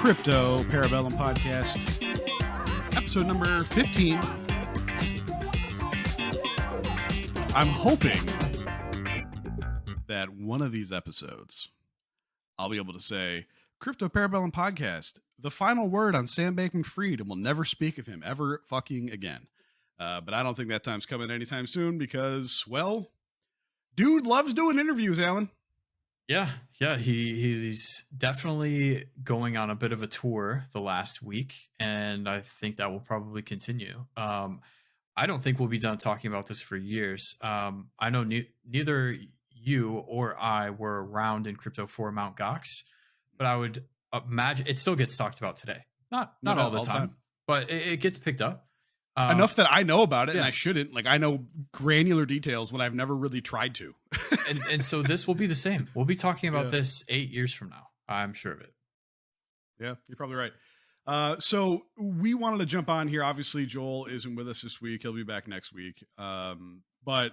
Crypto Parabellum podcast, episode number 15. I'm hoping that one of these episodes, I'll be able to say, Crypto Parabellum podcast, the final word on Sam Bankman-Fried, and we'll never speak of him ever fucking again. But I don't think that time's coming anytime soon because, well, dude loves doing interviews, Alan. Yeah, he's definitely going on a bit of a tour the last week, and I think that will probably continue. I don't think we'll be done talking about this for years. I know neither you or I were around in crypto for Mt. Gox, but I would imagine it still gets talked about today. Not all the time, but it gets picked up. Enough that I know about it, and I shouldn't. Like, I know granular details when I've never really tried to. and so this will be the same. We'll be talking about this 8 years from now. I'm sure of it. Yeah, you're probably right. So we wanted to jump on here. Obviously, Joel isn't with us this week. He'll be back next week. But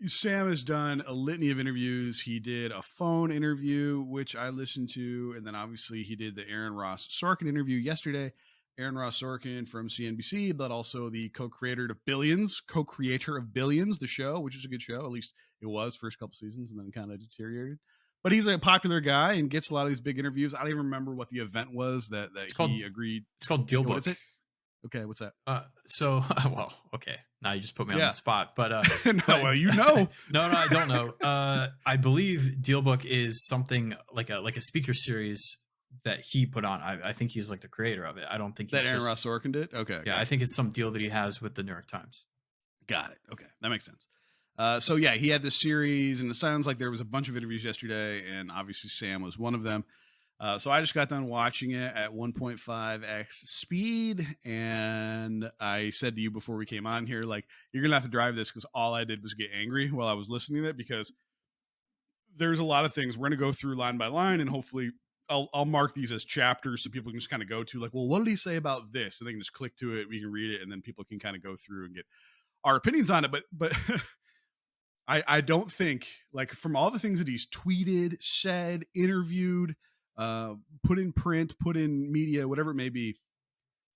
Sam has done a litany of interviews. He did a phone interview, which I listened to. And then obviously he did the Aaron Ross Sorkin interview yesterday. Aaron Ross Sorkin from CNBC, but also the co-creator of Billions, the show, which is a good show. At least it was first couple seasons and then kind of deteriorated. But he's a popular guy and gets a lot of these big interviews. I don't even remember what the event was that he agreed. It's called Deal Book. What is it? Okay, what's that? Okay. Now you just put me on the spot. But no, well, you know. No, I don't know. I believe Deal Book is something like a speaker series that he put on. I think he's like the creator of it. I don't think that Aaron Ross Sorkin did. Okay. Yeah, I think it's some deal that he has with the New York Times. Got it. Okay, that makes sense. So yeah, he had this series, and it sounds like there was a bunch of interviews yesterday, and obviously Sam was one of them. So I just got done watching it at 1.5x speed, and I said to you before we came on here, like, you're gonna have to drive this because all I did was get angry while I was listening to it because there's a lot of things we're gonna go through line by line, and hopefully I'll mark these as chapters so people can just kind of go to, like, well, what did he say about this? And they can just click to it, we can read it, and then people can kind of go through and get our opinions on it. But I don't think, like, from all the things that he's tweeted, said, interviewed, put in print, put in media, whatever it may be,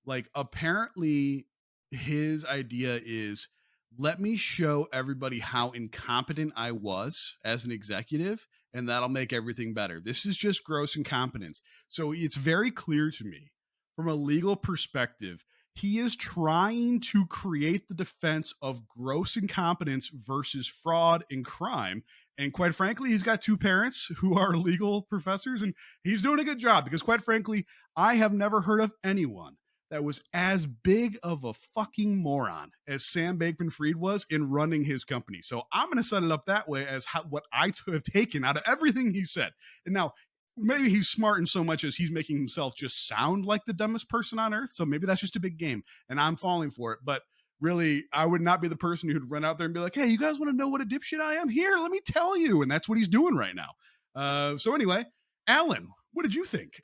like, apparently his idea is, let me show everybody how incompetent I was as an executive, and that'll make everything better. This is just gross incompetence. So it's very clear to me from a legal perspective, he is trying to create the defense of gross incompetence versus fraud and crime. And quite frankly, he's got two parents who are legal professors, and he's doing a good job because, quite frankly, I have never heard of anyone that was as big of a fucking moron as Sam Bankman-Fried was in running his company. So I'm going to set it up that way as what I have taken out of everything he said. And now, maybe he's smart in so much as he's making himself just sound like the dumbest person on earth. So maybe that's just a big game, and I'm falling for it. But really, I would not be the person who'd run out there and be like, hey, you guys want to know what a dipshit I am? Here, let me tell you. And that's what he's doing right now. So anyway, Alan, what did you think?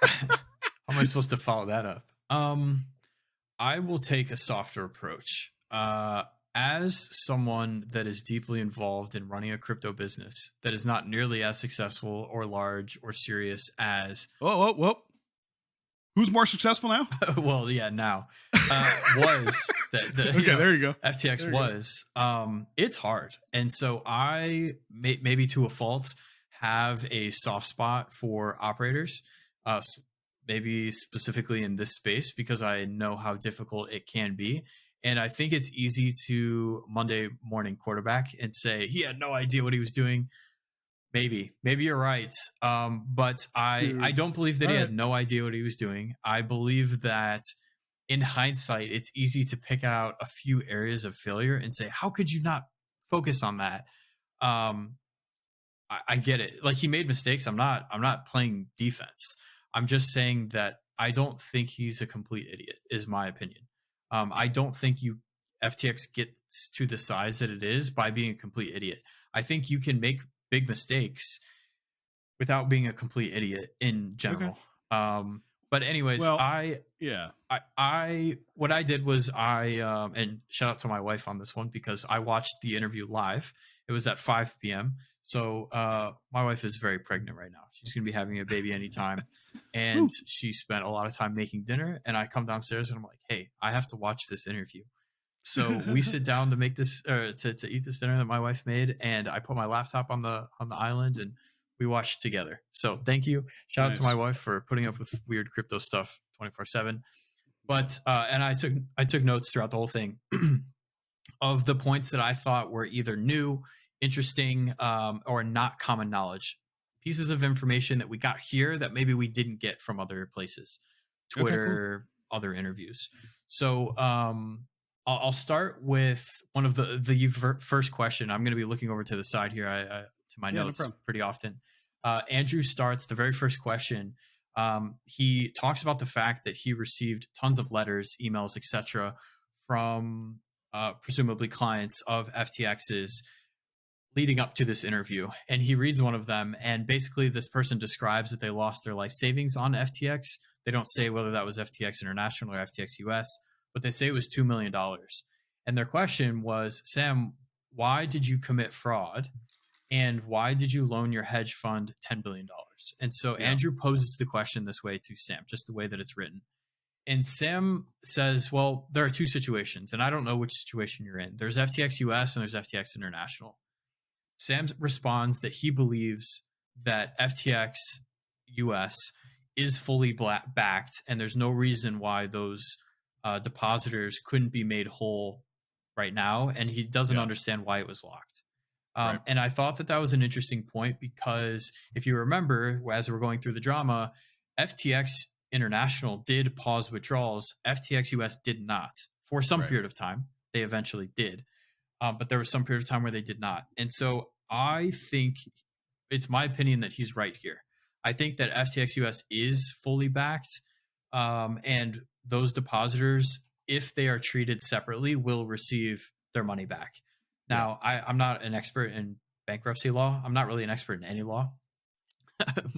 How am I supposed to follow that up? I will take a softer approach. As someone that is deeply involved in running a crypto business that is not nearly as successful or large or serious as... Whoa. Who's more successful now? Well, yeah, now. Was that okay, there you go. FTX was. It's hard. And so I, maybe to a fault, have a soft spot for operators, maybe specifically in this space, because I know how difficult it can be. And I think it's easy to Monday morning quarterback and say he had no idea what he was doing. Maybe you're right. But I don't believe that he had no idea what he was doing. I believe that in hindsight, it's easy to pick out a few areas of failure and say, how could you not focus on that? I get it. Like, he made mistakes. I'm not playing defense. I'm just saying that I don't think he's a complete idiot, is my opinion. I don't think FTX gets to the size that it is by being a complete idiot. I think you can make big mistakes without being a complete idiot in general. Okay. But anyways, well, what I did was and shout out to my wife on this one because I watched the interview live. It was at 5 p.m. So my wife is very pregnant right now. She's going to be having a baby anytime. And Woo. she spent a lot of time making dinner. And I come downstairs and I'm like, hey, I have to watch this interview. So we sit down to make this to eat this dinner that my wife made, and I put my laptop on the island and we watched together. So thank you. Shout out to my Nice. wife for putting up with weird crypto stuff 24/7. But and I took notes throughout the whole thing of the points that I thought were either new, interesting, or not common knowledge. Pieces of information that we got here that maybe we didn't get from other places, Okay, cool. Twitter, other interviews. So I'll start with one of the first question. I'm going to be looking over to the side here to my Yeah, no notes problem. pretty often. Andrew starts the very first question. He talks about the fact that he received tons of letters, emails, etc., from presumably clients of FTX's leading up to this interview. And he reads one of them, and basically this person describes that they lost their life savings on FTX. They don't say whether that was FTX International or FTX US, but they say it was $2 million. And their question was, Sam, why did you commit fraud? And why did you loan your hedge fund $10 billion? And so Yeah. Andrew poses the question this way to Sam, just the way that it's written. And Sam says, well, there are two situations, and I don't know which situation you're in. There's FTX US and there's FTX International. Sam responds that he believes that FTX US is fully backed, and there's no reason why those depositors couldn't be made whole right now, and he doesn't Yeah. understand why it was locked. Right. And I thought that was an interesting point because if you remember, as we're going through the drama, FTX International did pause withdrawals. FTX US did not for some Right. period of time. They eventually did. But there was some period of time where they did not. And so I think it's my opinion that he's right here. I think that FTX US is fully backed, and those depositors, if they are treated separately, will receive their money back. Now, I'm not an expert in bankruptcy law. I'm not really an expert in any law,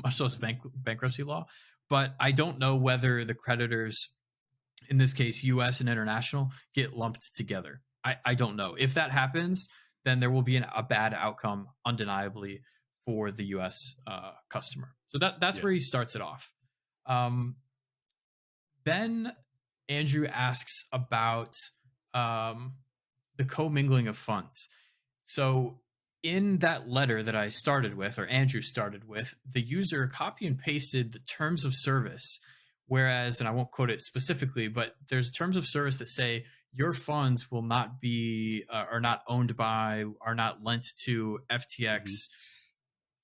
much less bankruptcy law. But I don't know whether the creditors, in this case, US and international, get lumped together. I don't know. If that happens, then there will be a bad outcome, undeniably, for the US customer. So that's where he starts it off. Then Andrew asks about the commingling of funds. So in that letter that I started with, or Andrew started with, the user copy and pasted the terms of service. Whereas, and I won't quote it specifically, but there's terms of service that say your funds will not be, are not owned by, are not lent to FTX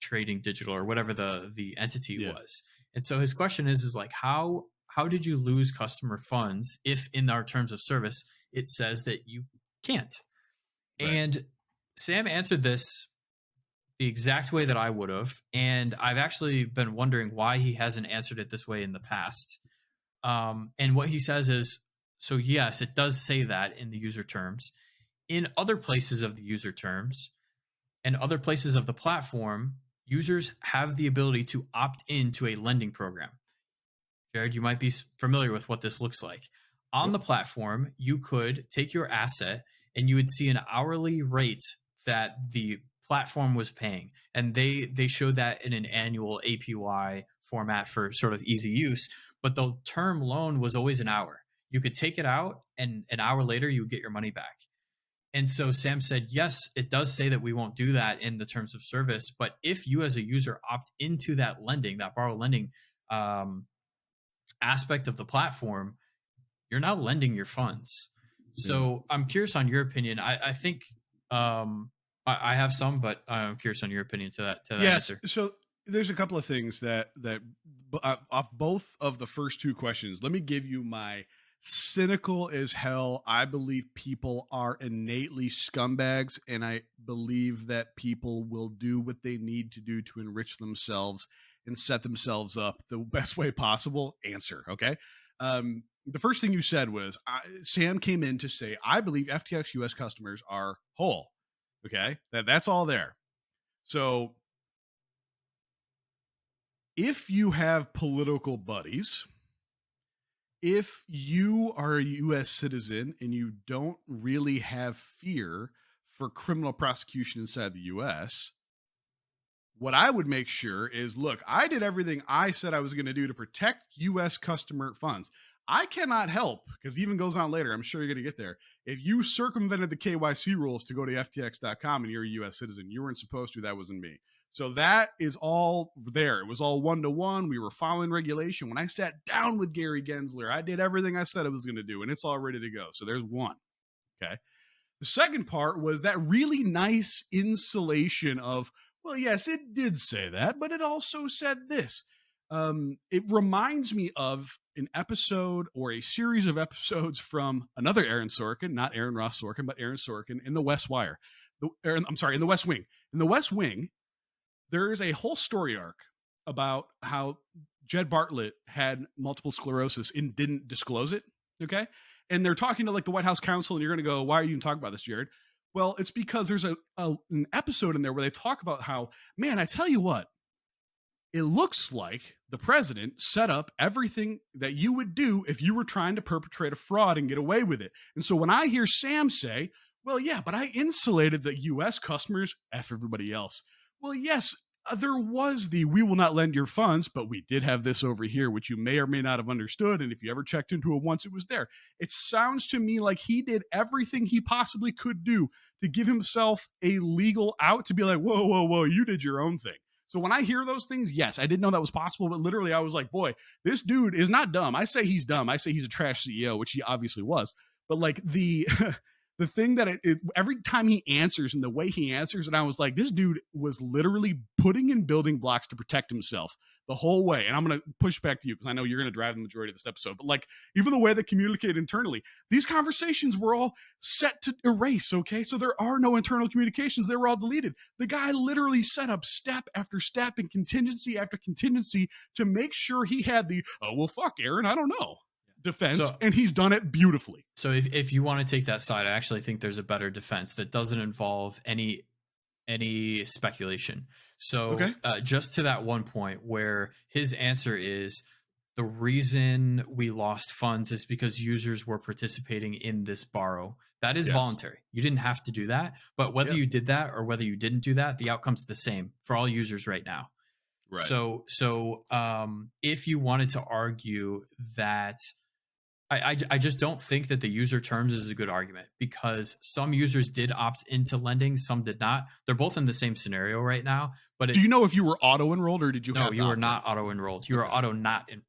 Trading Digital or whatever the entity was. And so his question is like, how did you lose customer funds if in our terms of service it says that you can't? Right. And Sam answered this the exact way that I would have, and I've actually been wondering why he hasn't answered it this way in the past. And what he says is, so yes, it does say that in the user terms. In other places of the user terms and other places of the platform, users have the ability to opt into a lending program. Jared, you might be familiar with what this looks like. On the platform, you could take your asset and you would see an hourly rate that the platform was paying. And they show that in an annual APY format for sort of easy use. But the term loan was always an hour. You could take it out and an hour later you would get your money back. And so Sam said, yes, it does say that we won't do that in the terms of service. But if you as a user opt into that lending, that borrow lending aspect of the platform, you're now lending your funds. So I'm curious on your opinion. I think I have some, but I'm curious on your opinion to that answer. So there's a couple of things that off both of the first two questions. Let me give you my cynical as hell. I believe people are innately scumbags, and I believe that people will do what they need to do to enrich themselves and set themselves up the best way possible. Answer. Okay. The first thing you said was Sam came in to say, I believe FTX US customers are whole. Okay. That's all there. So if you have political buddies, if you are a US citizen and you don't really have fear for criminal prosecution inside the US, what I would make sure is, look, I did everything I said I was going to do to protect US customer funds. I cannot help, because it even goes on later, I'm sure you're going to get there. If you circumvented the KYC rules to go to ftx.com and you're a US citizen, you weren't supposed to, that wasn't me. So that is all there. It was all one-to-one. We were following regulation. When I sat down with Gary Gensler, I did everything I said I was going to do, and it's all ready to go. So there's one. Okay. The second part was that really nice insulation of, well, yes, it did say that, but it also said this. It reminds me of an episode or a series of episodes from another Aaron Sorkin, not Aaron Ross Sorkin, but Aaron Sorkin in The West Wire. In The West Wing. In The West Wing, there is a whole story arc about how Jed Bartlett had multiple sclerosis and didn't disclose it. Okay. And they're talking to like the White House counsel, and you're going to go, why are you even talking about this, Jared? Well, it's because there's an episode in there where they talk about how, man, I tell you what, it looks like the president set up everything that you would do if you were trying to perpetrate a fraud and get away with it. And so when I hear Sam say, well, yeah, but I insulated the US customers, F everybody else. Well, yes, there was the we will not lend your funds, but we did have this over here, which you may or may not have understood. And if you ever checked into it once, it was there. It sounds to me like he did everything he possibly could do to give himself a legal out to be like, whoa, whoa, whoa, you did your own thing. So when I hear those things, yes, I didn't know that was possible, but literally I was like, boy, this dude is not dumb. I say he's dumb. I say he's a trash CEO, which he obviously was. But like the the thing that every time he answers and the way he answers, and I was like, this dude was literally putting in building blocks to protect himself the whole way. And I'm going to push back to you because I know you're going to drive the majority of this episode. But like, even the way they communicate internally, these conversations were all set to erase. Okay. So there are no internal communications. They were all deleted. The guy literally set up step after step and contingency after contingency to make sure he had the, oh, well, fuck, Aaron, I don't know, defense, and he's done it beautifully. So if you want to take that side, I actually think there's a better defense that doesn't involve any speculation. So okay. Just to that one point where his answer is the reason we lost funds is because users were participating in this borrow. That is voluntary. You didn't have to do that, but whether you did that or whether you didn't do that, the outcome's the same for all users right now. Right. So if you wanted to argue that, I just don't think that the user terms is a good argument because some users did opt into lending, some did not. They're both in the same scenario right now. But do you know if you were auto enrolled or did you? No, you were not auto enrolled. You were auto not in.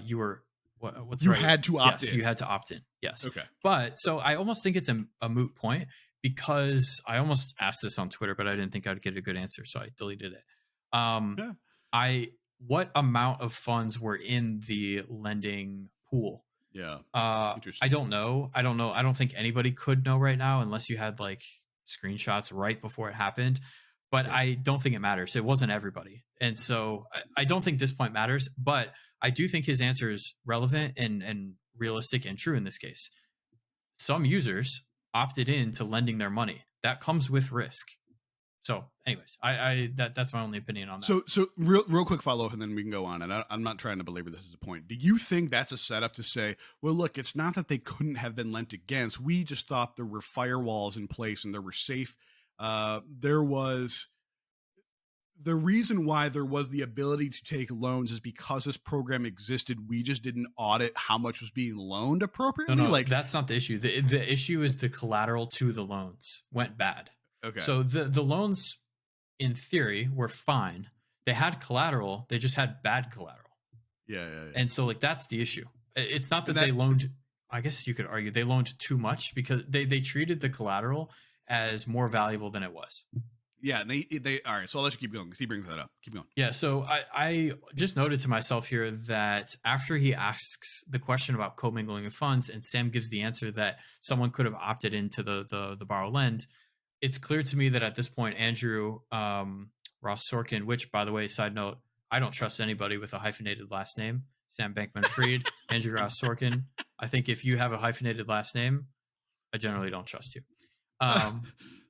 You were what's you right? had to opt in. in. You had to opt in. Yes. Okay. But so I almost think it's a moot point because I almost asked this on Twitter, but I didn't think I'd get a good answer, so I deleted it. What amount of funds were in the lending pool? Yeah. I don't know. I don't think anybody could know right now unless you had like screenshots right before it happened. But I don't think it matters. It wasn't everybody. And so I don't think this point matters. But I do think his answer is relevant and realistic and true in this case. Some users opted in to lending their money. That comes with risk. So anyways, that's my only opinion on that. So real quick follow-up and then we can go on. And I'm not trying to belabor this as a point. Do you think that's a setup to say, well, look, it's not that they couldn't have been lent against. We just thought there were firewalls in place and there were safe. There was the reason why there was the ability to take loans is because this program existed. We just didn't audit how much was being loaned appropriately. No, like that's not the issue. The issue is the collateral to the loans went bad. Okay. So the loans, in theory, were fine. They had collateral. They just had bad collateral. Yeah. And so, like, that's the issue. It's not that they loaned. I guess you could argue they loaned too much because they treated the collateral as more valuable than it was. Yeah, and they all right. So I'll let you keep going because he brings that up. Keep going. Yeah. So I just noted to myself here that after he asks the question about commingling of funds, and Sam gives the answer that someone could have opted into the borrow lend. It's clear to me that at this point, Andrew Ross Sorkin, which, by the way, side note, I don't trust anybody with a hyphenated last name. Sam Bankman-Fried, Andrew Ross Sorkin. I think if you have a hyphenated last name, I generally don't trust you.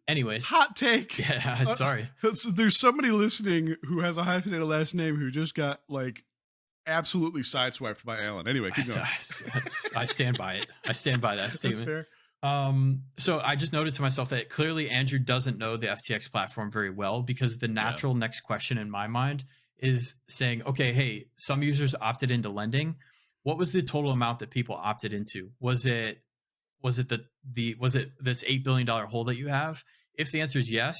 Anyways. Hot take. Yeah, sorry. So there's somebody listening who has a hyphenated last name who just got, like, absolutely sideswiped by Alan. Anyway, keep going. I stand by it. I stand by that statement. That's fair. So I just noted to myself that clearly Andrew doesn't know the FTX platform very well, because the Yeah. natural next question in my mind is saying, okay, hey, some users opted into lending. What was the total amount that people opted into? Was it this $8 billion hole that you have? If the answer is yes,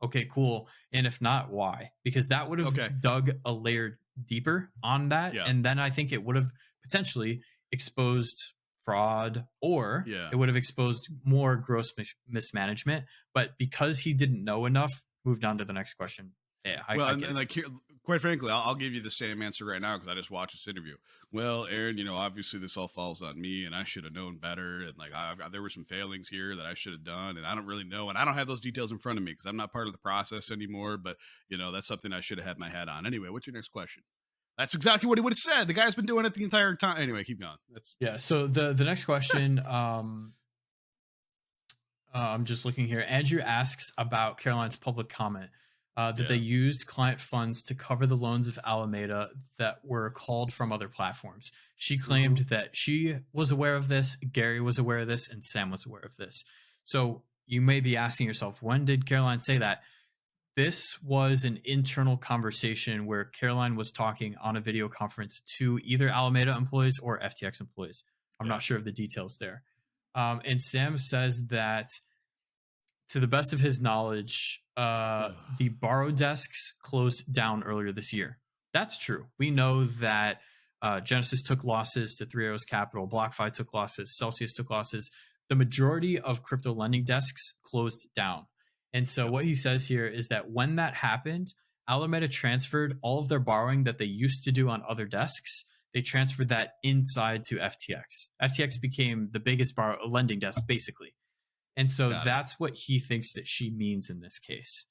okay, cool. And if not, why? Because that would have Okay. dug a layer deeper on that. Yeah. And then I think it would have potentially exposed fraud, or Yeah. it would have exposed more gross mismanagement. But because he didn't know enough, moved on to the next question. Yeah, Well, I and, get and it. like, quite frankly, I'll give you the same answer right now because I just watched this interview. Well, Aaron, obviously this all falls on me, and I should have known better. And like, there were some failings here that I should have done, and I don't really know, and I don't have those details in front of me because I'm not part of the process anymore. But that's something I should have had my hat on. Anyway, what's your next question? That's exactly what he would have said. The guy's been doing it the entire time. Anyway, keep going. That's Yeah. So the next question, I'm just looking here. Andrew asks about Caroline's public comment that they yeah, used client funds to cover the loans of Alameda that were called from other platforms. She claimed that she was aware of this, Gary was aware of this, and Sam was aware of this. So you may be asking yourself, when did Caroline say that? This was an internal conversation where Caroline was talking on a video conference to either Alameda employees or FTX employees. I'm yeah. not sure of the details there. And Sam says that, to the best of his knowledge, the borrow desks closed down earlier this year. That's true. We know that Genesis took losses to Three Arrows Capital, BlockFi took losses, Celsius took losses. The majority of crypto lending desks closed down. And so Yep. what he says here is that when that happened, Alameda transferred all of their borrowing that they used to do on other desks. They transferred that inside to FTX. FTX became the biggest lending desk, basically. And so Got it. that's what he thinks that she means in this case.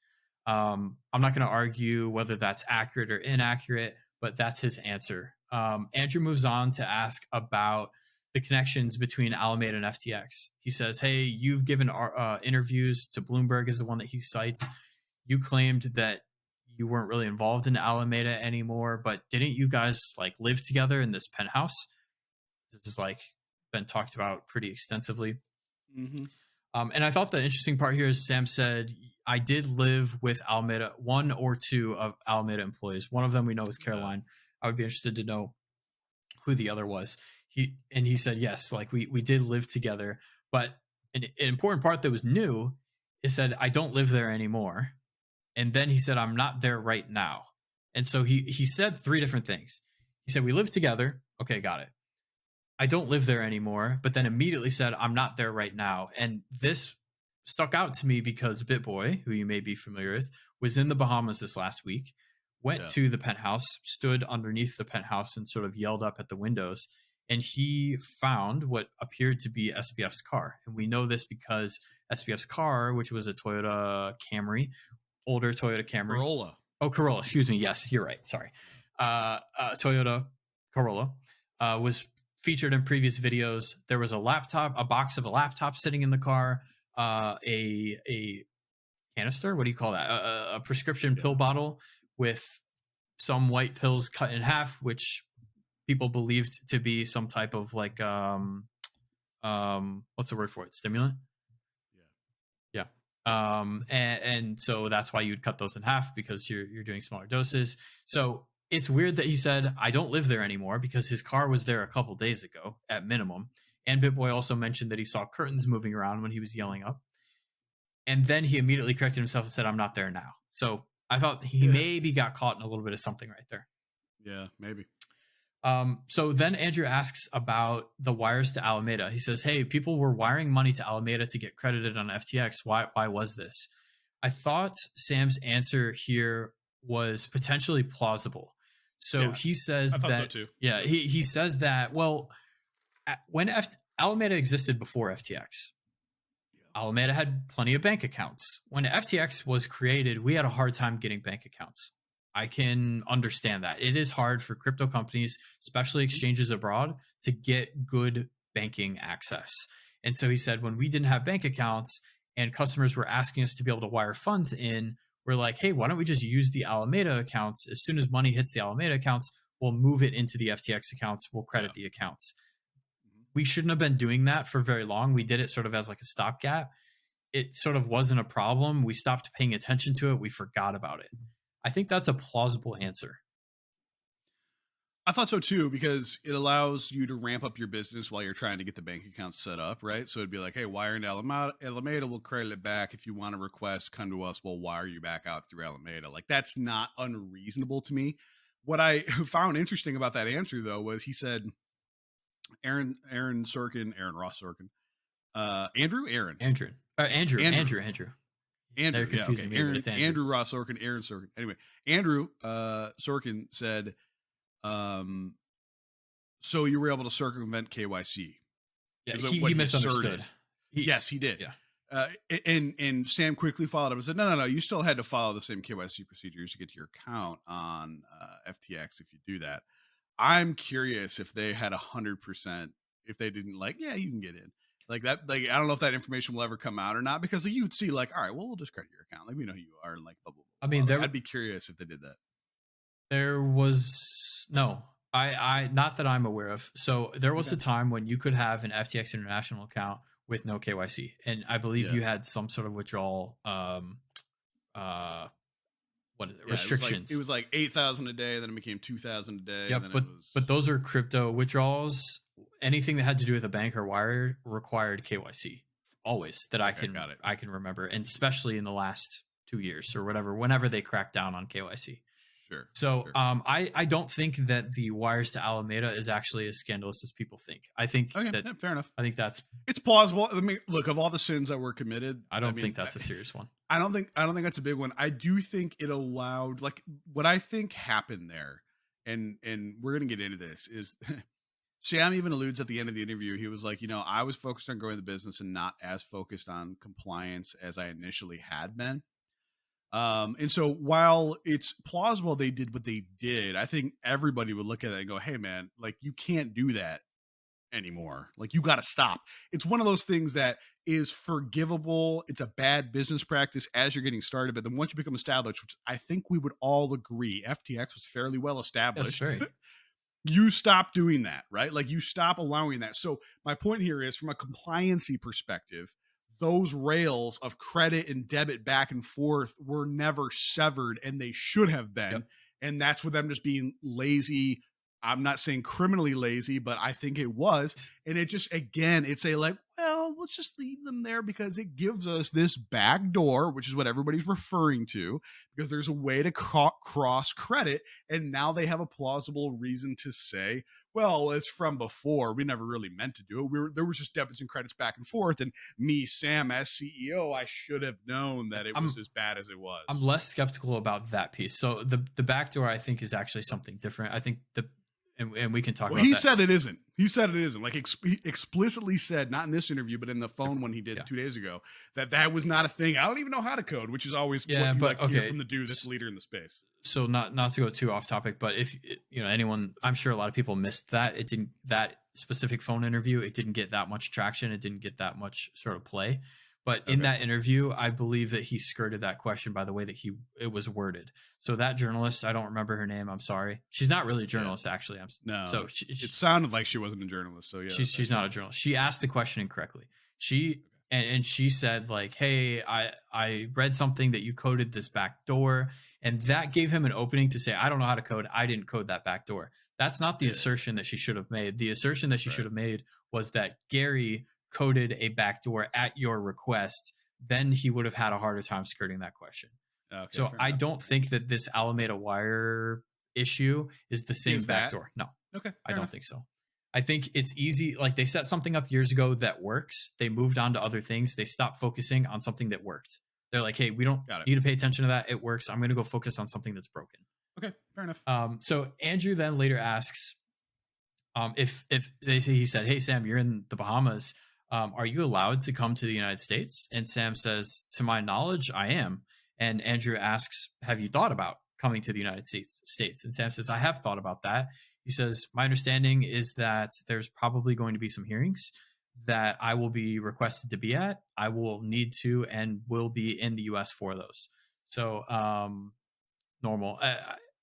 I'm not going to argue whether that's accurate or inaccurate, but that's his answer. Andrew moves on to ask about the connections between Alameda and FTX. He says, hey, you've given interviews to Bloomberg, is the one that he cites. You claimed that you weren't really involved in Alameda anymore, but didn't you guys like live together in this penthouse? This is like been talked about pretty extensively. Mm-hmm. And I thought the interesting part here is Sam said, I did live with Alameda, one or two of Alameda employees. One of them we know is Caroline. I would be interested to know who the other was. He said, yes, like we did live together. But an important part that was new is said, I don't live there anymore. And then he said, I'm not there right now. And so he said three different things. He said, we live together. Okay, got it. I don't live there anymore, but then immediately said, I'm not there right now. And this stuck out to me because BitBoy, who you may be familiar with, was in the Bahamas this last week, went to the penthouse, stood underneath the penthouse and sort of yelled up at the windows. And he found what appeared to be SBF's car. And we know this because SBF's car, which was a Toyota Camry, older Toyota Camry. Corolla. Oh, Corolla. Excuse me. Yes, you're right. Sorry. Toyota Corolla was featured in previous videos. There was a box of a laptop sitting in the car, a canister. What do you call that? A prescription pill bottle with some white pills cut in half, which people believed to be some type of like, what's the word for it? Stimulant. Yeah. And so that's why you'd cut those in half, because you're doing smaller doses. So it's weird that he said, I don't live there anymore, because his car was there a couple days ago at minimum. And BitBoy also mentioned that he saw curtains moving around when he was yelling up. And then he immediately corrected himself and said, I'm not there now. So I thought he maybe got caught in a little bit of something right there. Yeah, maybe. So then Andrew asks about the wires to Alameda. He says, hey, people were wiring money to Alameda to get credited on FTX. Why was this? I thought Sam's answer here was potentially plausible. So he says that, so too. Yeah, he says that, well, when Alameda existed before FTX, Alameda had plenty of bank accounts. When FTX was created, we had a hard time getting bank accounts. I can understand that. It is hard for crypto companies, especially exchanges abroad, to get good banking access. And so he said, when we didn't have bank accounts and customers were asking us to be able to wire funds in, we're like, hey, why don't we just use the Alameda accounts? As soon as money hits the Alameda accounts, we'll move it into the FTX accounts. We'll credit the accounts. we shouldn't have been doing that for very long. We did it sort of as like a stopgap. It sort of wasn't a problem. We stopped paying attention to it. We forgot about it. I think that's a plausible answer. I thought so too, because it allows you to ramp up your business while you're trying to get the bank account set up, right? So it'd be like, hey, wire into Alameda, we'll credit it back. If you want to request, come to us, we'll wire you back out through Alameda. Like, that's not unreasonable to me. What I found interesting about that answer, though, was he said Aaron Ross Sorkin, Andrew. Andrew. They're Yeah, okay. confusing me, but it's Andrew. Andrew Ross Sorkin, Aaron Sorkin. Anyway, Andrew Sorkin said, so you were able to circumvent KYC. Yeah, he misunderstood. Yes, he did. Yeah. And Sam quickly followed up and said, no, you still had to follow the same KYC procedures to get to your account on FTX if you do that. I'm curious if they had 100%, if they didn't like, yeah, you can get in. Like that, like, I don't know if that information will ever come out or not, because like, you'd see like, all right, well, we'll just credit your account. Like, we know who you are. Like, blah, blah, blah. I mean, I'd be curious if they did that. There was no, I not that I'm aware of. So there was a time when you could have an FTX International account with no KYC, and I believe you had some sort of withdrawal. What is it? Restrictions. It was like 8,000 a day, then it became 2,000 a day. Yeah, but those are crypto withdrawals. Anything that had to do with a bank or wire required KYC always, that I can remember, and especially in the last 2 years or whatever, whenever they cracked down on KYC. Sure. So I don't think that the wires to Alameda is actually as scandalous as people think. I think that fair enough. I think it's plausible. I mean, look, of all the sins that were committed, I don't think that's a serious one. I don't think that's a big one. I do think it allowed, like, what I think happened there, and we're gonna get into this, is Sam even alludes at the end of the interview. He was like, I was focused on growing the business and not as focused on compliance as I initially had been. And so while it's plausible they did what they did, I think everybody would look at it and go, hey man, like, you can't do that anymore. Like, you got to stop. It's one of those things that is forgivable. It's a bad business practice as you're getting started, but then once you become established, which I think we would all agree, FTX was fairly well established. You stop doing that, right? Like, you stop allowing that. So my point here is, from a compliancy perspective, those rails of credit and debit back and forth were never severed, and they should have been. Yep. And that's with them just being lazy. I'm not saying criminally lazy, but I think it was. And it just, again, it's a like, well, let's just leave them there because it gives us this back door, which is what everybody's referring to, because there's a way to cross credit. And now they have a plausible reason to say, well, it's from before. We never really meant to do it. There was just debits and credits back and forth. And me, Sam, as CEO, I should have known that it was as bad as it was. I'm less skeptical about that piece. So the back door, I think, is actually something different. I think and we can talk about that. He said it isn't. Like, he explicitly said, not in this interview, but in the phone one he did 2 days ago, that was not a thing. I don't even know how to code, which is always what you like to hear from the dude that's the leader in the space. So not to go too off topic, but if anyone, I'm sure a lot of people missed that. That specific phone interview, it didn't get that much traction. It didn't get that much sort of play. But in that interview, I believe that he skirted that question by the way that it was worded. So that journalist, I don't remember her name. I'm sorry. She's not really a journalist, actually. No. So it sounded like she wasn't a journalist. So yeah, she's not a journalist. She asked the question incorrectly. And she said, like, hey, I read something that you coded this back door, and that gave him an opening to say, I don't know how to code. I didn't code that back door. That's not the assertion that she should have made. The assertion that she should have made was that Gary coded a backdoor at your request. Then he would have had a harder time skirting that question. Okay, so I don't think that this Alameda wire issue is the same backdoor. No. Okay. I don't think so. I think it's easy. Like, they set something up years ago that works. They moved on to other things. They stopped focusing on something that worked. They're like, hey, we don't need to pay attention to that. It works. I'm going to go focus on something that's broken. Okay. Fair enough. So Andrew then later asks, if he said, hey, Sam, you're in the Bahamas. Are you allowed to come to the United States? And Sam says, to my knowledge, I am. And Andrew asks, have you thought about coming to the United States? And Sam says, I have thought about that. He says, my understanding is that there's probably going to be some hearings that I will be requested to be at. I will need to and will be in the US for those. So normal.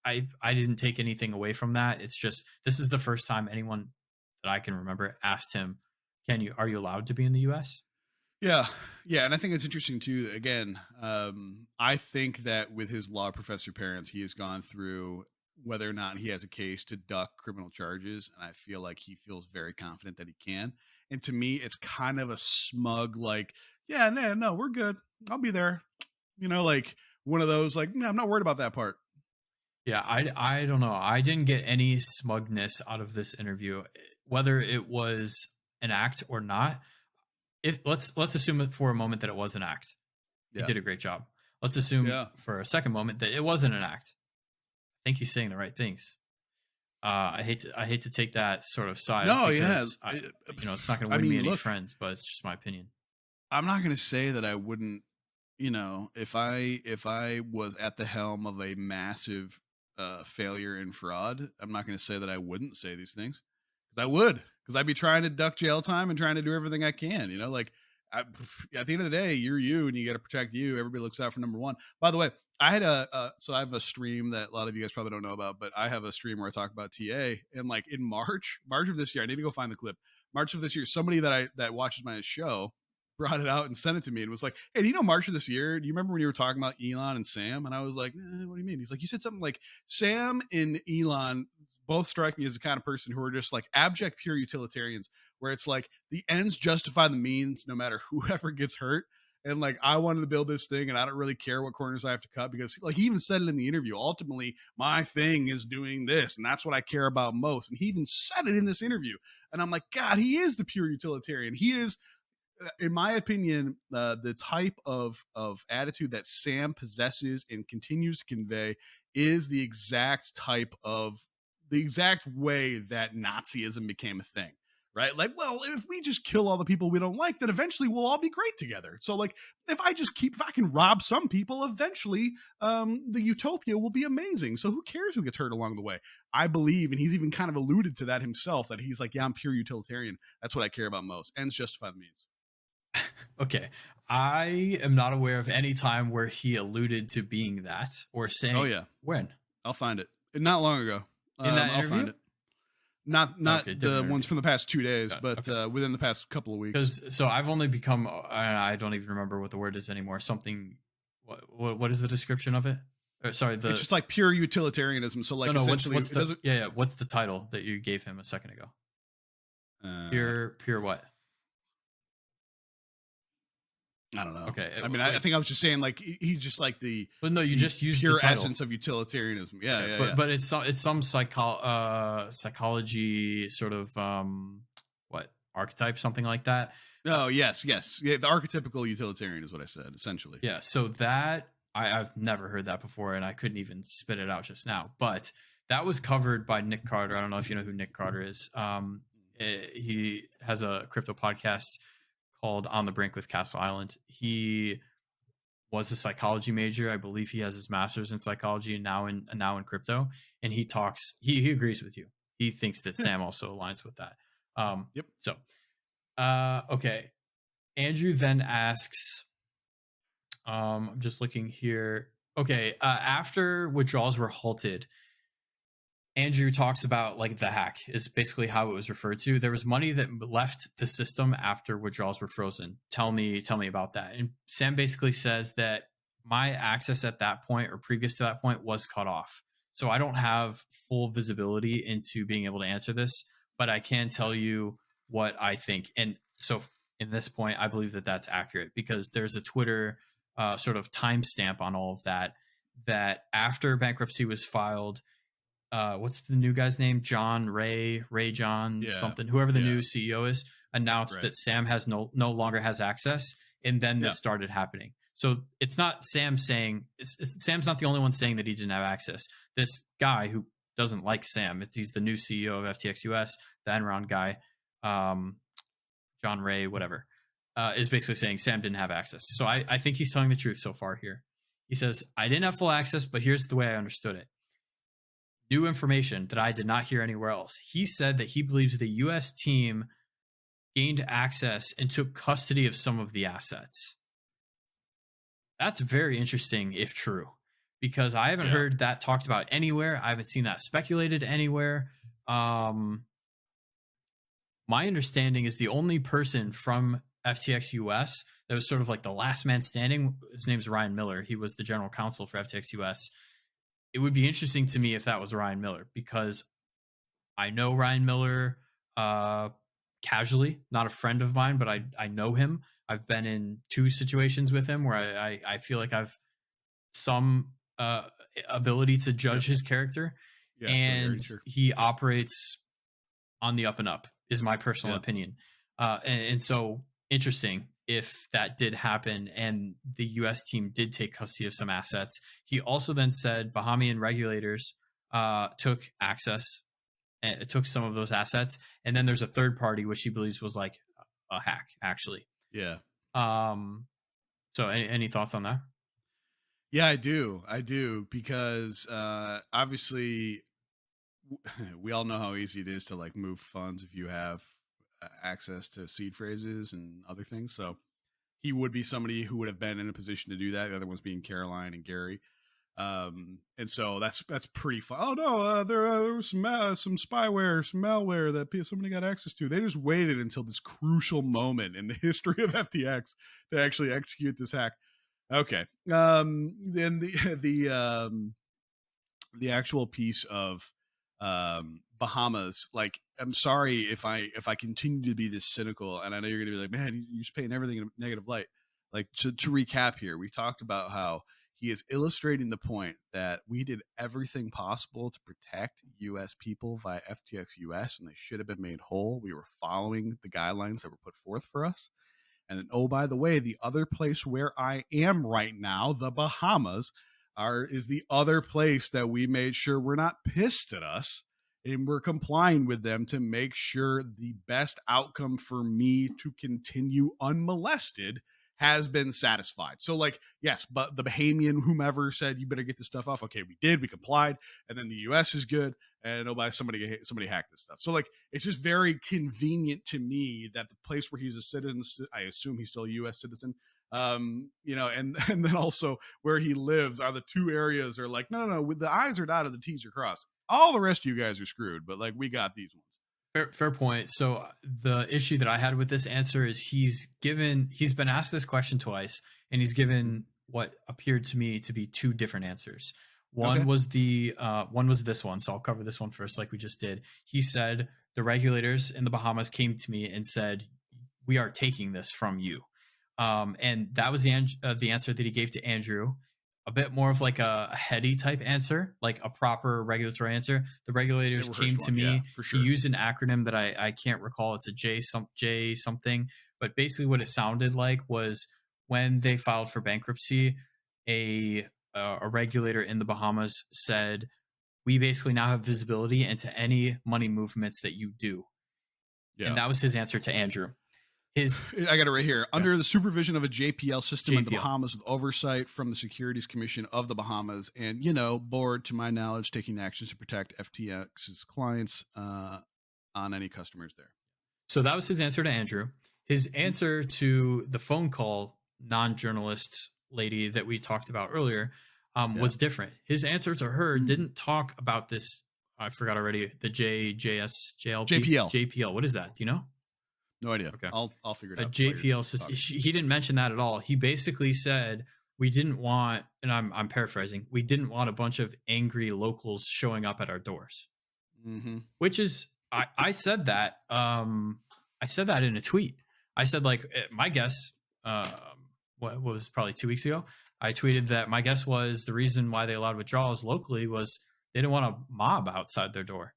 I didn't take anything away from that. It's just, this is the first time anyone that I can remember asked him, are you allowed to be in the US? Yeah, yeah, and I think it's interesting too. Again, I think that with his law professor parents, he has gone through whether or not he has a case to duck criminal charges, and I feel like he feels very confident that he can. And to me, it's kind of a smug, like, yeah, no, we're good. I'll be there. Like one of those, like, no, I'm not worried about that part. Yeah, I don't know. I didn't get any smugness out of this interview, whether it was an act or not. If let's assume it for a moment that it was an act. He Yeah, did a great job. Let's assume yeah. for a second moment that it wasn't an act. I think he's saying the right things. I hate to take that sort of side No, yeah. because it's not going to win me any Look, friends, but it's just my opinion. I'm not going to say that I wouldn't, if I was at the helm of a massive failure in fraud, I'm not going to say that I wouldn't say these things, because I would, because I'd be trying to duck jail time and trying to do everything I can. Like at the end of the day, you're you, and you got to protect you. Everybody looks out for number one. By the way, I had so I have a stream that a lot of you guys probably don't know about, but I have a stream where I talk about TA, and like in March of this year, I need to go find the clip. March of this year, somebody that watches my show brought it out and sent it to me and was like, hey, do you know March of this year? Do you remember when you were talking about Elon and Sam? And I was like, what do you mean? He's like, you said something like Sam and Elon both strike me as the kind of person who are just like abject pure utilitarians, where it's like the ends justify the means no matter whoever gets hurt. And like, I wanted to build this thing and I don't really care what corners I have to cut, because like he even said it in the interview, ultimately my thing is doing this. And that's what I care about most. And he even said it in this interview. And I'm like, God, he is the pure utilitarian. He is, in my opinion, the type of attitude that Sam possesses and continues to convey is the exact way that Nazism became a thing, right? Like, well, if we just kill all the people we don't like, then eventually we'll all be great together. So like, if I can rob some people, eventually the utopia will be amazing. So who cares who gets hurt along the way? I believe, and he's even kind of alluded to that himself, that he's like, yeah, I'm pure utilitarian. That's what I care about most. Ends justify the means. Okay. I am not aware of any time where he alluded to being that or saying, oh yeah, when? I'll find it. Not long ago. In that I'll interview? find it. Not Okay, the different ones interview. from the past 2 days, Got it. but Okay. within the past couple of weeks. Because so I've only become I don't even remember what the word is anymore. Something. What is the description of it? Sorry, It's just like pure utilitarianism. So like, no. essentially, What's it the doesn't. yeah? What's the title that you gave him a second ago? Pure what? I don't know. Okay. I mean, I think I was just saying, like, he's just like the. But no, you just used pure the title. essence of utilitarianism. Yeah, yeah. But it's some psychology sort of what archetype, something like that. Oh yes. Yeah, the archetypical utilitarian is what I said, essentially. Yeah. So that I've never heard that before, and I couldn't even spit it out just now. But that was covered by Nick Carter. I don't know if you know who Nick Carter is. He has a crypto podcast called On the Brink with Castle Island. He was a psychology major. I believe he has his master's in psychology and now in crypto. And he talks. He agrees with you. He thinks that Sam also aligns with that. Yep. So, okay. Andrew then asks. I'm just looking here. Okay. After withdrawals were halted, Andrew talks about like the hack is basically how it was referred to. There was money that left the system after withdrawals were frozen. Tell me about that. And Sam basically says that my access at that point or previous to that point was cut off. So I don't have full visibility into being able to answer this, but I can tell you what I think. And so in this point, I believe that that's accurate because there's a Twitter sort of timestamp on all of that, that after bankruptcy was filed, what's the new guy's name? John Ray John something, whoever the new CEO is, announced that Sam has no longer has access, and then this started happening. So it's not Sam saying Sam's not the only one saying that he didn't have access. This guy who doesn't like Sam, he's the new CEO of FTX US, the Enron guy, John Ray, whatever, is basically saying Sam didn't have access. So I think he's telling the truth so far here. He says, I didn't have full access, but here's the way I understood it. New information that I did not hear anywhere else. He said that he believes the U.S. team gained access and took custody of some of the assets. That's very interesting if true, because I haven't heard that talked about anywhere. I haven't seen that speculated anywhere. My understanding is the only person from FTX US that was sort of like the last man standing. His name's Ryan Miller. He was the general counsel for FTX US. It would be interesting to me if that was Ryan Miller, because I know Ryan Miller uh, casually, not a friend of mine, but I know him. I've been in two situations with him where I feel like I've some ability to Yep. judge his character, Yeah, and familiarity, sure. he operates on the up and up, is my personal Yeah. opinion. And so interesting if that did happen and the US team did take custody of some assets. He also then said Bahamian regulators took access and it took some of those assets. And then there's a third party, which he believes was like a hack, actually. Yeah. Um, so any thoughts on that? Yeah, I do. I do because obviously we all know how easy it is to like move funds if you have access to seed phrases and other things. So he would be somebody who would have been in a position to do that. The other ones being Caroline and Gary. And so that's pretty fun. Oh no, there was some spyware, some malware that somebody got access to. They just waited until this crucial moment in the history of FTX to actually execute this hack. Okay. Then the actual piece of Bahamas, like, I'm sorry if I continue to be this cynical, and I know you're gonna be like, man, you're just painting everything in a negative light. Like, to recap here, we talked about how he is illustrating the point that we did everything possible to protect US people via FTX US, and they should have been made whole. We were following the guidelines that were put forth for us. And then, oh, by the way, the other place where I am right now, the Bahamas, is the other place that we made sure we're not pissed at us, and we're complying with them to make sure the best outcome for me to continue unmolested has been satisfied. So, like, yes, but the Bahamian whomever said you better get this stuff off. Okay, we did, we complied, and then the US is good, and oh, by somebody hacked this stuff. So, like, it's just very convenient to me that the place where he's a citizen, I assume he's still a U.S. citizen, and then also where he lives are the two areas are like, no, with the I's are dotted, the T's are crossed. All the rest of you guys are screwed, but like we got these ones. Fair point. So the issue that I had with this answer is he's been asked this question twice, and he's given what appeared to me to be two different answers. One Okay. was one was this one, so I'll cover this one first, like we just did. He said the regulators in the Bahamas came to me and said, "We are taking this from you," and that was the answer that he gave to Andrew. A bit more of like a heady type answer, like a proper regulatory answer. The regulators came to me. Yeah, for sure. He used an acronym that I can't recall. It's a J something, but basically what it sounded like was when they filed for bankruptcy, a regulator in the Bahamas said, "We basically now have visibility into any money movements that you do," and that was his answer to Andrew. I got it right here. Under the supervision of a JPL system in the JPL. Bahamas with oversight from the Securities Commission of the Bahamas and, board, to my knowledge, taking actions to protect FTX's clients on any customers there. So that was his answer to Andrew. His answer to the phone call non-journalist lady that we talked about earlier was different. His answer to her didn't talk about this. I forgot already. The JPL. What is that? Do you know? No idea. Okay. I'll figure it out. A JPL system. He didn't mention that at all. He basically said we didn't want, and I'm paraphrasing, we didn't want a bunch of angry locals showing up at our doors. Mm-hmm. Which is, I said that. I said that in a tweet. I said, like, my guess, what was probably 2 weeks ago, I tweeted that my guess was the reason why they allowed withdrawals locally was they didn't want a mob outside their door.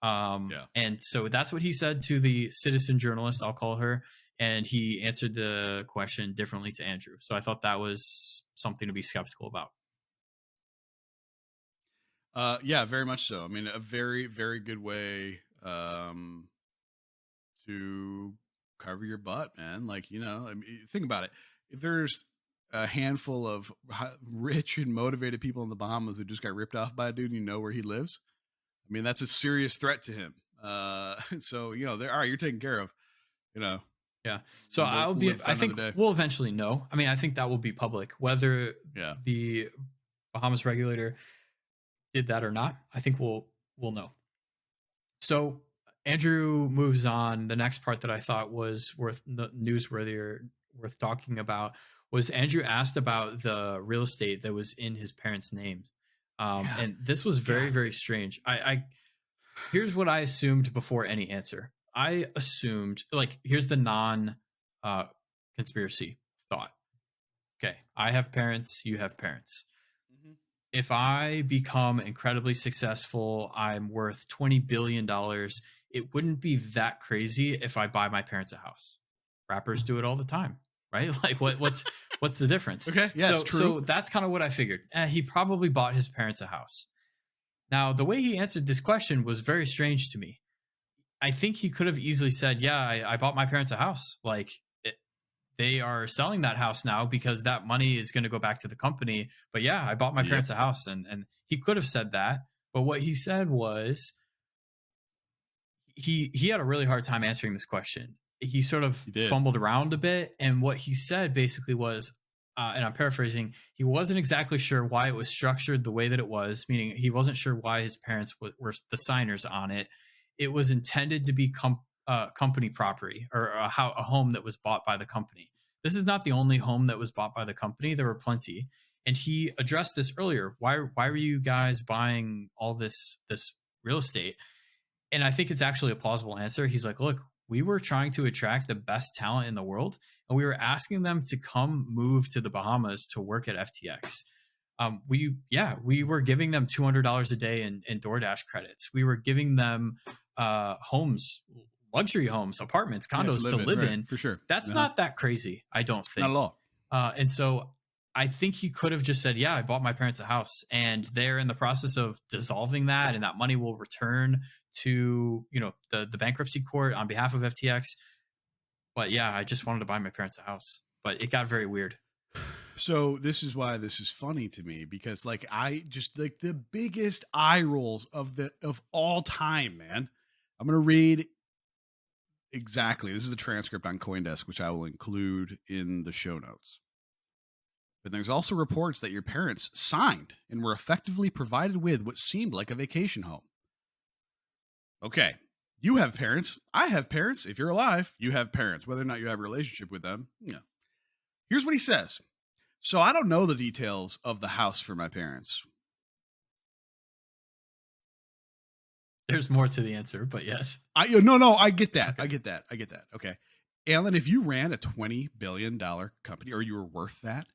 And so that's what he said to the citizen journalist, I'll call her, and he answered the question differently to Andrew. So I thought that was something to be skeptical about. Yeah, very much so. I mean, a very, very good way to cover your butt, man. Like, I mean, think about it. If there's a handful of rich and motivated people in the Bahamas who just got ripped off by a dude, where he lives, I mean, that's a serious threat to him. So, they're all right, you're taken care of, Yeah. So I think we'll eventually know. I mean, I think that will be public, whether the Bahamas regulator did that or not. I think we'll know. So Andrew moves on. The next part that I thought was newsworthy or worth talking about was Andrew asked about the real estate that was in his parents' names. Yeah. And this was very, God. very strange. Here's what I assumed before any answer. I assumed, like, here's the non conspiracy thought. Okay, I have parents, you have parents. Mhm. If I become incredibly successful, I'm worth $20 billion. It wouldn't be that crazy if I buy my parents a house. Rappers do it all the time, right? Like what's the difference? Okay. Yeah, it's true. So that's kind of what I figured. He probably bought his parents a house. Now, the way he answered this question was very strange to me. I think he could have easily said, "Yeah, I bought my parents a house. Like they are selling that house now because that money is going to go back to the company. But yeah, I bought my Yep. parents a house," and he could have said that. But what he said was he had a really hard time answering this question. He sort of He did. fumbled around a bit, and what he said basically was, and I'm paraphrasing, he wasn't exactly sure why it was structured the way that it was, meaning he wasn't sure why his parents were the signers on it. It was intended to be company property or a home that was bought by the company. This is not the only home that was bought by the company. There were plenty, and he addressed this earlier. Why were you guys buying all this real estate? And I think it's actually a plausible answer. He's like, look, we were trying to attract the best talent in the world, and we were asking them to come move to the Bahamas to work at FTX. We were giving them $200 a day in DoorDash credits. We were giving them homes, luxury homes, apartments, condos to live right, in. for sure. That's not that crazy, I don't think. Not at all. And so I think he could have just said, yeah, I bought my parents a house, and they're in the process of dissolving that, and that money will return to, the bankruptcy court on behalf of FTX. But yeah, I just wanted to buy my parents a house, but it got very weird. So this is why this is funny to me, because like I just like the biggest eye rolls of all time, man. I'm gonna read exactly. This is a transcript on CoinDesk, which I will include in the show notes. But there's also reports that your parents signed and were effectively provided with what seemed like a vacation home. Okay, you have parents. I have parents. If you're alive, you have parents. Whether or not you have a relationship with them, Here's what he says. So I don't know the details of the house for my parents. There's more to the answer, but yes. I get that. Okay. I get that. Okay. Alan, if you ran a $20 billion company, or you were worth that,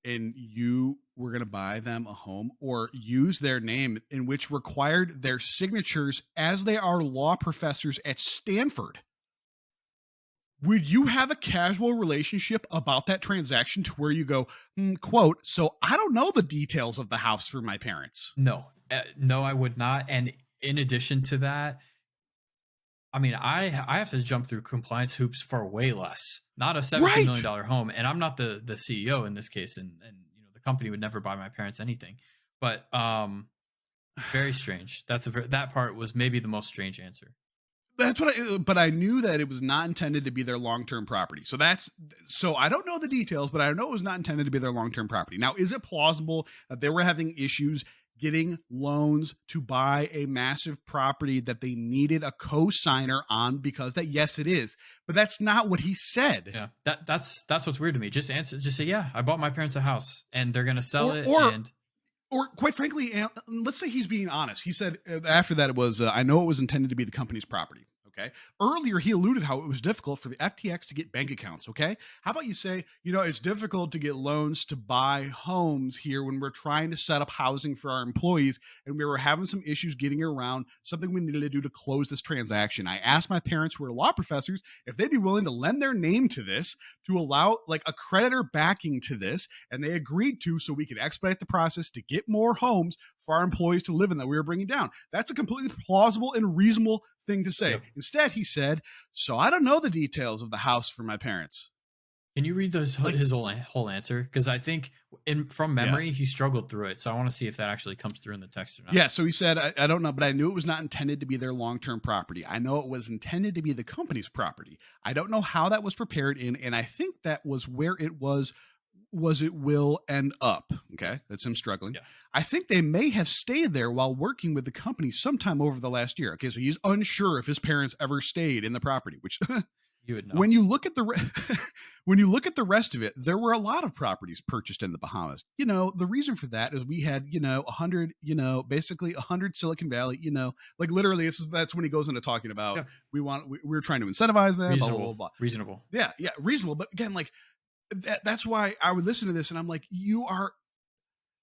and you were going to buy them a home or use their name, in which required their signatures as they are law professors at Stanford, would you have a casual relationship about that transaction to where you go, quote, so I don't know the details of the house for my parents? No, I would not. And in addition to that, I mean, I have to jump through compliance hoops for way less, not a $17 million home. And I'm not the CEO in this case. And the company would never buy my parents anything, but very strange. That part was maybe the most strange answer. That's but I knew that it was not intended to be their long-term property. So I don't know the details, but I know it was not intended to be their long-term property. Now, is it plausible that they were having issues getting loans to buy a massive property that they needed a co-signer on? Because yes, it is, but that's not what he said. Yeah, that's what's weird to me. Just say, yeah, I bought my parents a house and they're going to sell it. Or quite frankly, let's say he's being honest. He said after that it was, I know it was intended to be the company's property. Okay. Earlier, he alluded how it was difficult for the FTX to get bank accounts. Okay. How about you say, it's difficult to get loans to buy homes here when we're trying to set up housing for our employees, and we were having some issues getting around something we needed to do to close this transaction. I asked my parents, who are law professors, if they'd be willing to lend their name to this to allow like a creditor backing to this. And they agreed to, so we could expedite the process to get more homes for our employees to live in that we were bringing down. That's a completely plausible and reasonable thing to say. Yep. Instead, he said, so I don't know the details of the house for my parents. Can you read his whole answer? Because I think from memory, he struggled through it. So I want to see if that actually comes through in the text or not. Yeah. So he said, I don't know, but I knew it was not intended to be their long-term property. I know it was intended to be the company's property. I don't know how that was prepared in. And I think that was where it was was it will end up. Okay, that's him struggling. Yeah. I think they may have stayed there while working with the company sometime over the last year. Okay, so he's unsure if his parents ever stayed in the property, which You would know. when you look at the when you look at the rest of it, there were a lot of properties purchased in the Bahamas. The reason for that is we had 100, basically 100 Silicon Valley. Like literally, that's when he goes into talking about Yeah. we're trying to incentivize them. Blah, blah, blah, blah. Reasonable. Yeah, reasonable. But again, like that's why I would listen to this and I'm like, you are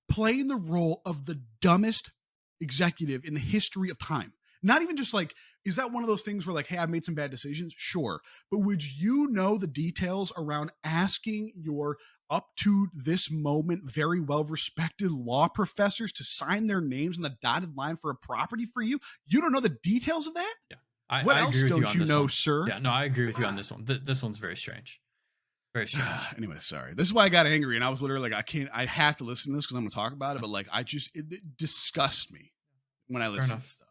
playing the role of the dumbest executive in the history of time. Not even just like, is that one of those things where like, hey, I made some bad decisions? Sure. But would you know the details around asking your up to this moment very well respected law professors to sign their names on the dotted line for a property for you? You don't know the details of that? Yeah. I else agree with don't you on you this know, one. sir? Yeah, no, I agree with you on this one. This one's very strange. Very strange. Anyway, sorry. This is why I got angry, and I was literally like, I have to listen to this because I'm going to talk about it. But like, it disgusts me when I listen to this stuff.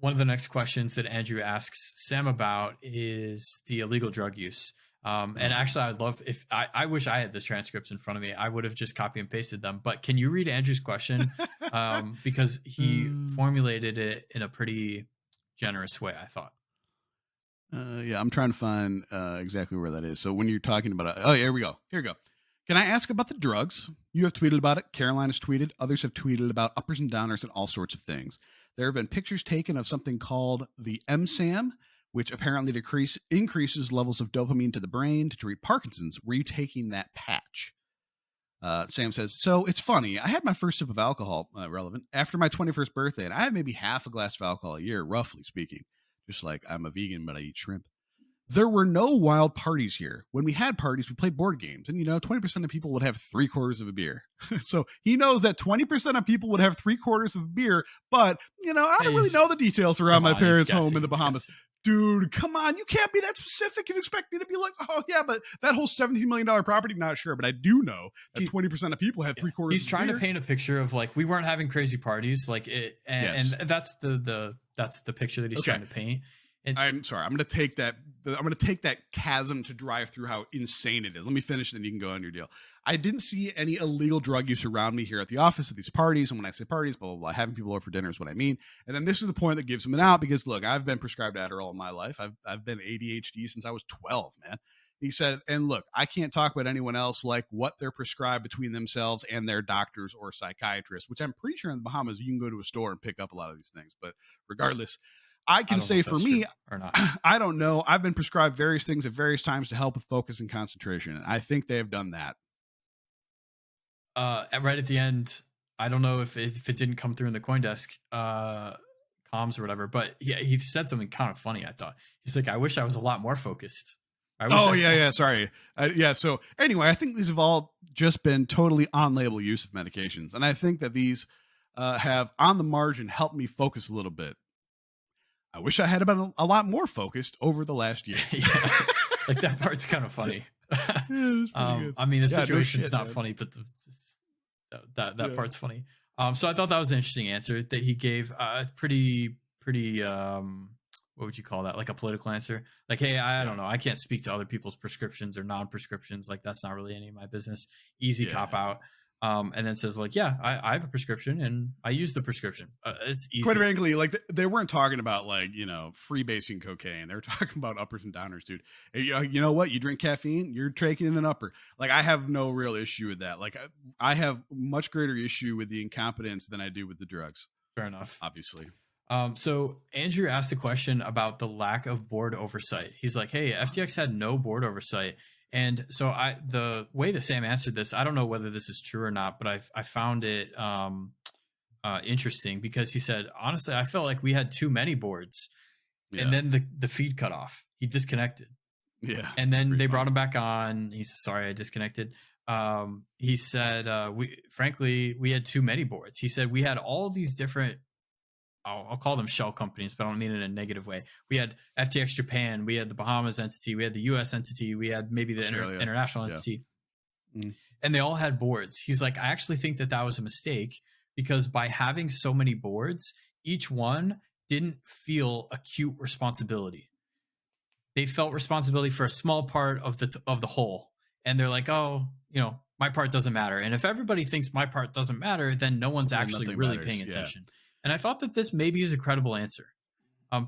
One of the next questions that Andrew asks Sam about is the illegal drug use. And actually, I'd love if I wish I had the transcripts in front of me. I would have just copy and pasted them. But can you read Andrew's question? Because he formulated it in a pretty generous way, I thought. Yeah, I'm trying to find exactly where that is. So when you're talking about it, here we go. Here we go. Can I ask about the drugs? You have tweeted about it. Caroline has tweeted. Others have tweeted about uppers and downers and all sorts of things. There have been pictures taken of something called the MSAM, which apparently increases levels of dopamine to the brain to treat Parkinson's. Were you taking that patch? Sam says, so it's funny. I had my first sip of alcohol, relevant, after my 21st birthday, and I have maybe half a glass of alcohol a year, roughly speaking. Just like I'm a vegan, but I eat shrimp. There were no wild parties here. When we had parties, we played board games. And, 20% of people would have 3/4 of a beer. So he knows that 20% of people would have 3/4 of beer. But, I don't really know the details around my parents' home in the Bahamas. Dude, come on. You can't be that specific and expect me to be like, oh, yeah, but that whole $17 million property, not sure. But I do know that 20% of people had 3/4 He's trying to paint a picture of like, we weren't having crazy parties. Like it, and that's that's the picture that he's trying to paint. And I'm sorry. I'm going to take that chasm to drive through how insane it is. Let me finish, then you can go on your deal. I didn't see any illegal drug use around me here at the office at these parties. And when I say parties, blah, blah, blah, having people over for dinner is what I mean. And then this is the point that gives him an out because, look, I've been prescribed Adderall in my life. I've been ADHD since I was 12, man. He said, and look, I can't talk about anyone else like what they're prescribed between themselves and their doctors or psychiatrists, which I'm pretty sure in the Bahamas, you can go to a store and pick up a lot of these things. But regardless, I can say for me, or not. I don't know. I've been prescribed various things at various times to help with focus and concentration. And I think they have done that. Right at the end, I don't know if it didn't come through in the CoinDesk comms or whatever, but he said something kind of funny, I thought. He's like, I wish I was a lot more focused. Sorry. So anyway, I think these have all just been totally on-label use of medications. And I think that these have, on the margin, helped me focus a little bit. I wish I had been a lot more focused over the last year. Like that part's kind of funny. I mean, the situation's not funny, but that part's funny. So I thought that was an interesting answer that he gave. Pretty. What would you call that? Like a political answer? Like, hey, I don't know. I can't speak to other people's prescriptions or non-prescriptions. Like, that's not really any of my business. Easy cop out. And then says like, yeah, I have a prescription and I use the prescription. It's easy. Quite frankly, like they weren't talking about like, freebasing cocaine. They were talking about uppers and downers, dude. You know what? You drink caffeine, you're taking an upper. Like I have no real issue with that. Like I have much greater issue with the incompetence than I do with the drugs. Fair enough. Obviously. So Andrew asked a question about the lack of board oversight. He's like, hey, FTX had no board oversight. And so the way that Sam answered this, I don't know whether this is true or not, but I found it interesting because he said, honestly, I felt like we had too many boards. Yeah. And then the feed cut off. He disconnected. Yeah. And then they brought him back on. He said, sorry, I disconnected. He said, we had too many boards. He said, we had all these different, I'll call them shell companies, but I don't mean it in a negative way. We had FTX Japan, we had the Bahamas entity, we had the US entity, we had maybe the international entity, and they all had boards. He's like, I actually think that was a mistake because by having so many boards, each one didn't feel acute responsibility. They felt responsibility for a small part of the whole. And they're like, oh, my part doesn't matter. And if everybody thinks my part doesn't matter, then no one's Then actually nothing really matters. paying Yeah. attention. And I thought that this maybe is a credible answer,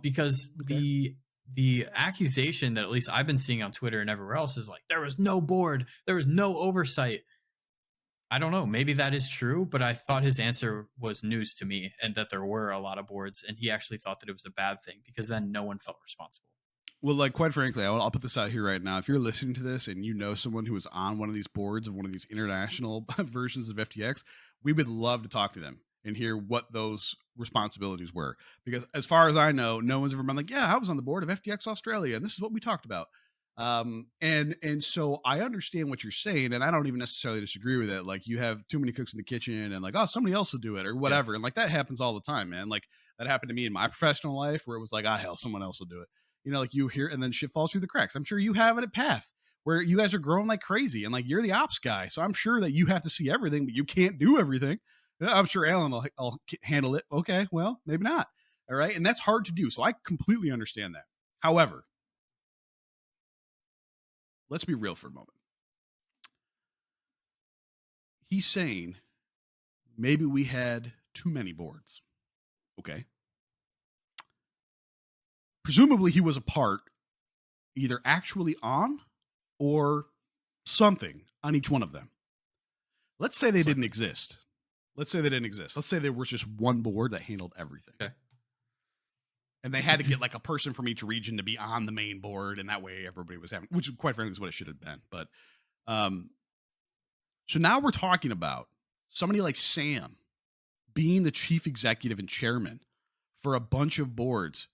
because Okay. the accusation that at least I've been seeing on Twitter and everywhere else is like there was no board, there was no oversight. I don't know. Maybe that is true, but I thought his answer was news to me, and that there were a lot of boards, and he actually thought that it was a bad thing because then no one felt responsible. Well, like, quite frankly, I'll put this out here right now. If you're listening to this and you know someone who is on one of these boards of one of these international versions of FTX, we would love to talk to them and hear what those responsibilities were. Because as far as I know, no one's ever been like, yeah, I was on the board of FTX Australia, and this is what we talked about. And so I understand what you're saying, and I don't even necessarily disagree with it. Like, you have too many cooks in the kitchen, and like, oh, somebody else will do it or whatever. And like, that happens all the time, man. Like, that happened to me in my professional life where it was like, ah, hell, someone else will do it. Like, you hear, and then shit falls through the cracks. I'm sure you have it at Path where you guys are growing like crazy, and like, you're the ops guy. So I'm sure that you have to see everything, but you can't do everything. I'm sure Alan will handle it. Okay, well, maybe not. All right. And that's hard to do. So I completely understand that. However, let's be real for a moment. He's saying maybe we had too many boards. Okay. Presumably he was a part, either actually on or something on each one of them. Let's say they didn't exist. Let's say there was just one board that handled everything. Okay. And they had to get like a person from each region to be on the main board, and that way everybody was having, which quite frankly is what it should have been. But so now we're talking about somebody like Sam being the chief executive and chairman for a bunch of boards.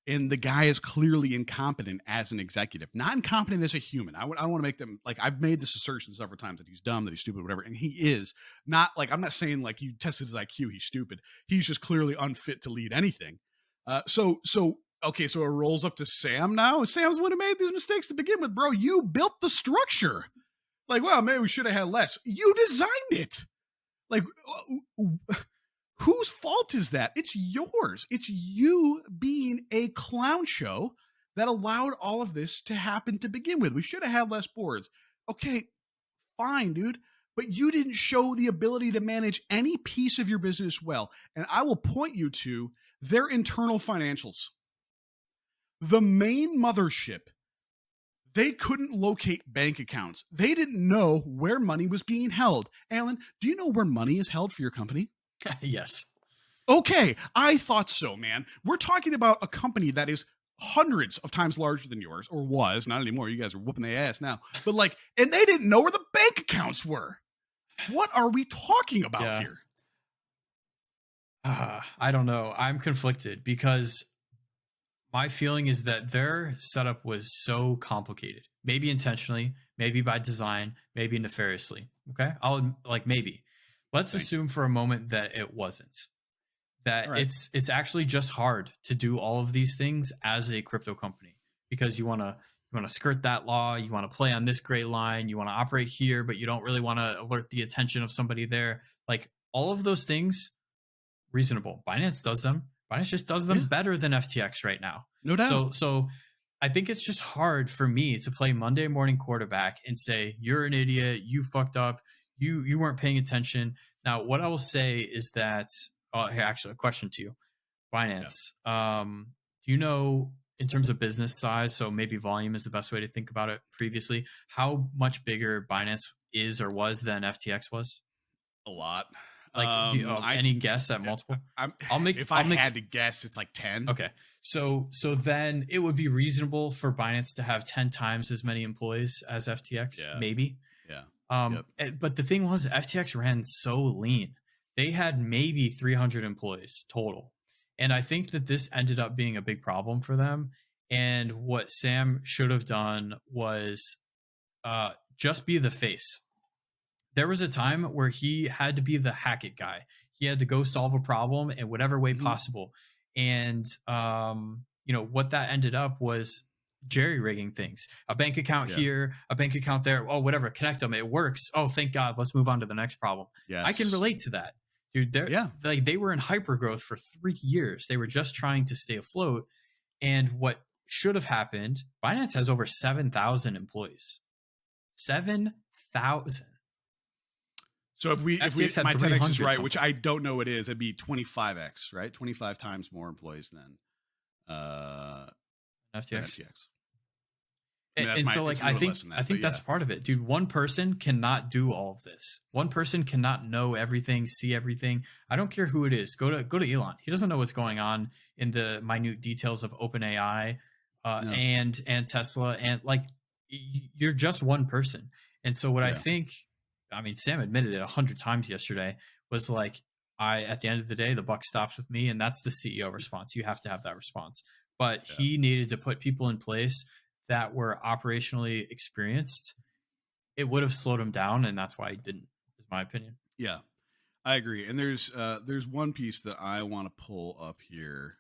And the guy is clearly incompetent as an executive, not incompetent as a human. I want to make them, like, I've made this assertion several times that he's dumb, that he's stupid, whatever. And he is not, like, I'm not saying like you tested his IQ, he's stupid. He's just clearly unfit to lead anything. So it rolls up to Sam now. Sam's would have made these mistakes to begin with, bro. You built the structure. Like, well, maybe we should have had less. You designed it. Like, whose fault is that? It's yours. It's you being a clown show that allowed all of this to happen to begin with. We should have had less boards. Okay, fine, dude. But you didn't show the ability to manage any piece of your business well. And I will point you to their internal financials. The main mothership, they couldn't locate bank accounts. They didn't know where money was being held. Alan, do you know where money is held for your company? Yes. Okay, I thought so, man. We're talking about a company that is hundreds of times larger than yours, or was, not anymore. You guys are whooping their ass now. But like, and they didn't know where the bank accounts were. What are we talking about here? I don't know. I'm conflicted because my feeling is that their setup was so complicated. Maybe intentionally, maybe by design, maybe nefariously. Okay, maybe. Let's assume for a moment that it wasn't. That right. It's actually just hard to do all of these things as a crypto company, because you want to skirt that law, you want to play on this gray line, you want to operate here, but you don't really want to alert the attention of somebody there. Like, all of those things, reasonable. Binance does them. Binance just does them better than FTX right now. No doubt. So I think it's just hard for me to play Monday morning quarterback and say, you're an idiot, you fucked up, you weren't paying attention. Now, what I will say is that, actually, a question to you, Binance. Yeah. Do you know, in terms of business size, so maybe volume is the best way to think about it previously, how much bigger Binance is or was than FTX was? A lot. Like, any guess at multiple? If I had to guess, it's like 10. Okay. So then it would be reasonable for Binance to have 10 times as many employees as FTX, maybe. Yeah. But the thing was, FTX ran so lean. They had maybe 300 employees total. And I think that this ended up being a big problem for them. And what Sam should have done was just be the face. There was a time where he had to be the hack it guy. He had to go solve a problem in whatever way possible. And, what that ended up was jerry-rigging things. A bank account here, a bank account there. Oh, whatever, connect them. It works. Oh, thank God. Let's move on to the next problem. Yes. I can relate to that. Dude, they were in hypergrowth for 3 years. They were just trying to stay afloat. And what should have happened, Binance has over 7,000 employees. thousand. So if FTX had my 10x is right, something. which I don't know it is, it'd be 25x, right? 25 times more employees than FTX. I mean, And so like I think that's part of it, dude. One person cannot do all of this. One person cannot know everything, see everything. I don't care who it is. Go to Elon. He doesn't know what's going on in the minute details of OpenAI and Tesla, and like you're just one person. And so what I think, I mean, Sam admitted it 100 times yesterday, was like, at the end of the day, the buck stops with me, and that's the CEO response. You have to have that response. But he needed to put people in place that were operationally experienced. It would have slowed him down, and that's why he didn't, is my opinion. Yeah, I agree. And there's one piece that I want to pull up here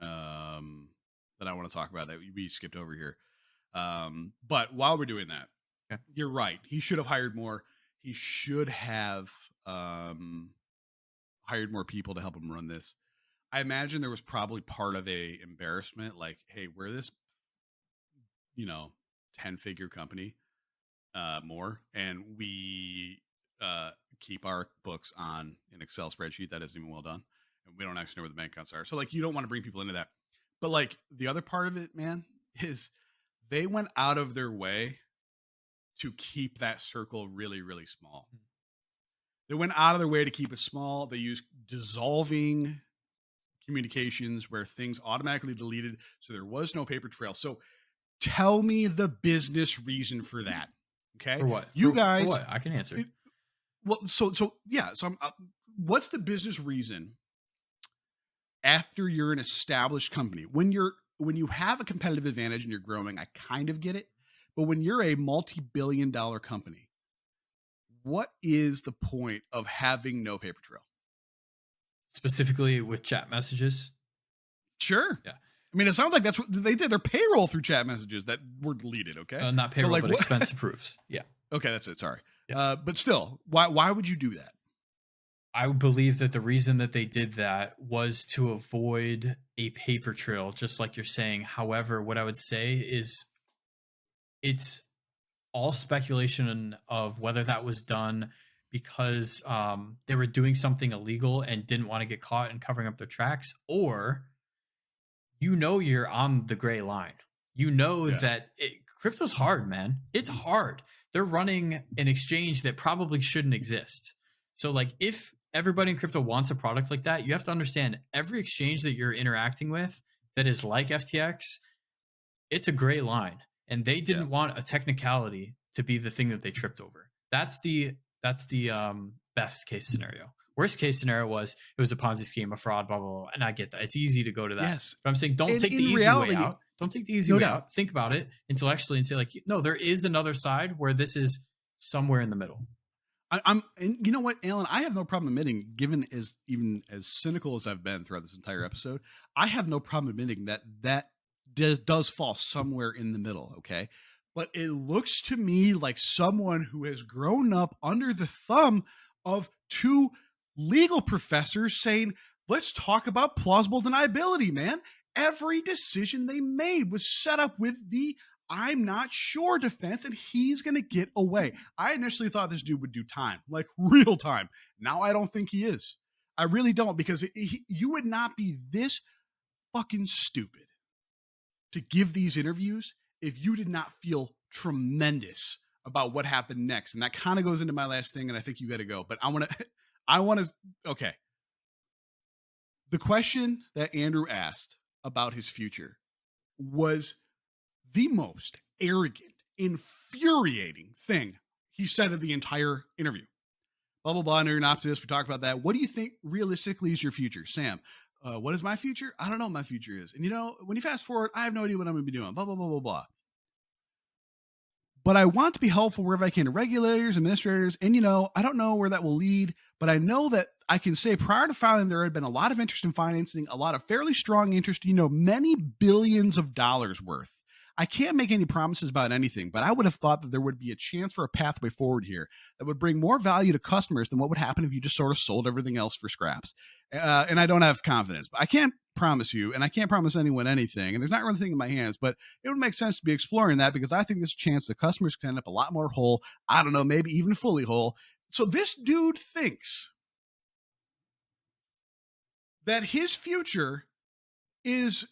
that I want to talk about that we skipped over here. But while we're doing that, you're right. He should have hired more. He should have hired more people to help him run this. I imagine there was probably part of a embarrassment, like, hey, we're this 10-figure company more, and we keep our books on an Excel spreadsheet that isn't even well done, and we don't actually know where the bank accounts are. So like, you don't want to bring people into that. But like, the other part of it, man, is they went out of their way to keep that circle really, really small. They went out of their way to keep it small. They used dissolving communications where things automatically deleted, so there was no paper trail. So tell me the business reason for that. Okay. For what? You guys, for what? I can answer. So what's the business reason after you're an established company? When you have a competitive advantage and you're growing, I kind of get it. But when you're a multi-billion-dollar company, what is the point of having no paper trail? Specifically with chat messages? Sure. Yeah. I mean, it sounds like that's what they did. Their payroll through chat messages that were deleted. Okay. Not payroll, but expense approves. Yeah. Okay. That's it. Sorry. Yeah. But still, why would you do that? I believe that the reason that they did that was to avoid a paper trail, just like you're saying. However, what I would say is it's all speculation of whether that was done because they were doing something illegal and didn't want to get caught and covering up their tracks, or you're on the gray line. That crypto's hard, man. It's hard. They're running an exchange that probably shouldn't exist. So like, if everybody in crypto wants a product like that, you have to understand every exchange that you're interacting with that is like FTX, it's a gray line. And they didn't want a technicality to be the thing that they tripped over. That's the best case scenario. Worst case scenario was it was a Ponzi scheme, a fraud, blah, blah, blah. And I get that. It's easy to go to that. Yes. But I'm saying don't take the easy way out. Don't take the easy way out. Think about it intellectually and say like, no, there is another side where this is somewhere in the middle. And you know what, Alan, I have no problem admitting, given even as cynical as I've been throughout this entire episode, I have no problem admitting that does fall somewhere in the middle. Okay. But it looks to me like someone who has grown up under the thumb of two legal professors saying, let's talk about plausible deniability, man. Every decision they made was set up with the I'm not sure defense, and he's going to get away. I initially thought this dude would do time, like real time. Now I don't think he is. I really don't, because you would not be this fucking stupid to give these interviews if you did not feel tremendous about what happened next. And that kind of goes into my last thing, and I think you got to go. But I want to, okay. The question that Andrew asked about his future was the most arrogant, infuriating thing he said in the entire interview. Blah, blah, blah. I know you're an optimist. We talked about that. What do you think realistically is your future? Sam, what is my future? I don't know what my future is. And when you fast forward, I have no idea what I'm going to be doing. Blah, blah, blah, blah, blah. But I want to be helpful wherever I can to regulators, administrators, and I don't know where that will lead, but I know that I can say prior to filing, there had been a lot of interest in financing, a lot of fairly strong interest, many billions of dollars worth. I can't make any promises about anything, but I would have thought that there would be a chance for a pathway forward here that would bring more value to customers than what would happen if you just sort of sold everything else for scraps. And I don't have confidence, but I can't promise you, and I can't promise anyone anything, and there's not really anything in my hands, but it would make sense to be exploring that because I think there's a chance that customers can end up a lot more whole. I don't know, maybe even fully whole. So this dude thinks that his future is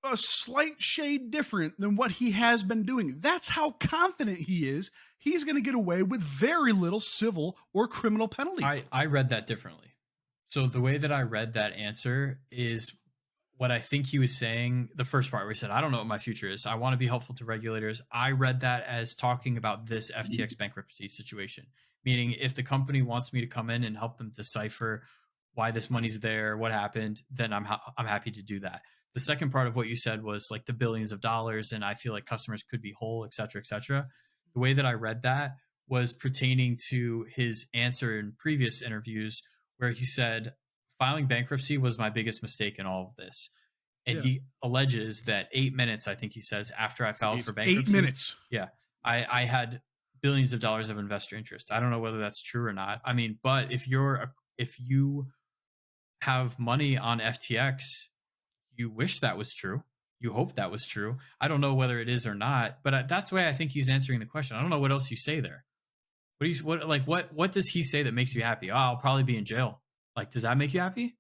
a slight shade different than what he has been doing. That's how confident he is. He's going to get away with very little civil or criminal penalty. I read that differently. So the way that I read that answer is what I think he was saying. The first part where he said, I don't know what my future is. I want to be helpful to regulators. I read that as talking about this FTX bankruptcy situation, meaning if the company wants me to come in and help them decipher why this money's there, what happened, then I'm happy to do that. The second part of what you said was like the billions of dollars, and I feel like customers could be whole, et cetera, et cetera. The way that I read that was pertaining to his answer in previous interviews where he said, filing bankruptcy was my biggest mistake in all of this. And he alleges that 8 minutes, I think he says, after I filed for bankruptcy. 8 minutes. Yeah. I had billions of dollars of investor interest. I don't know whether that's true or not. I mean, but if you have money on FTX, you wish that was true. You hope that was true. I don't know whether it is or not, but that's the way I think he's answering the question. I don't know what else you say there. What does he say that makes you happy? Oh, I'll probably be in jail. Like, does that make you happy?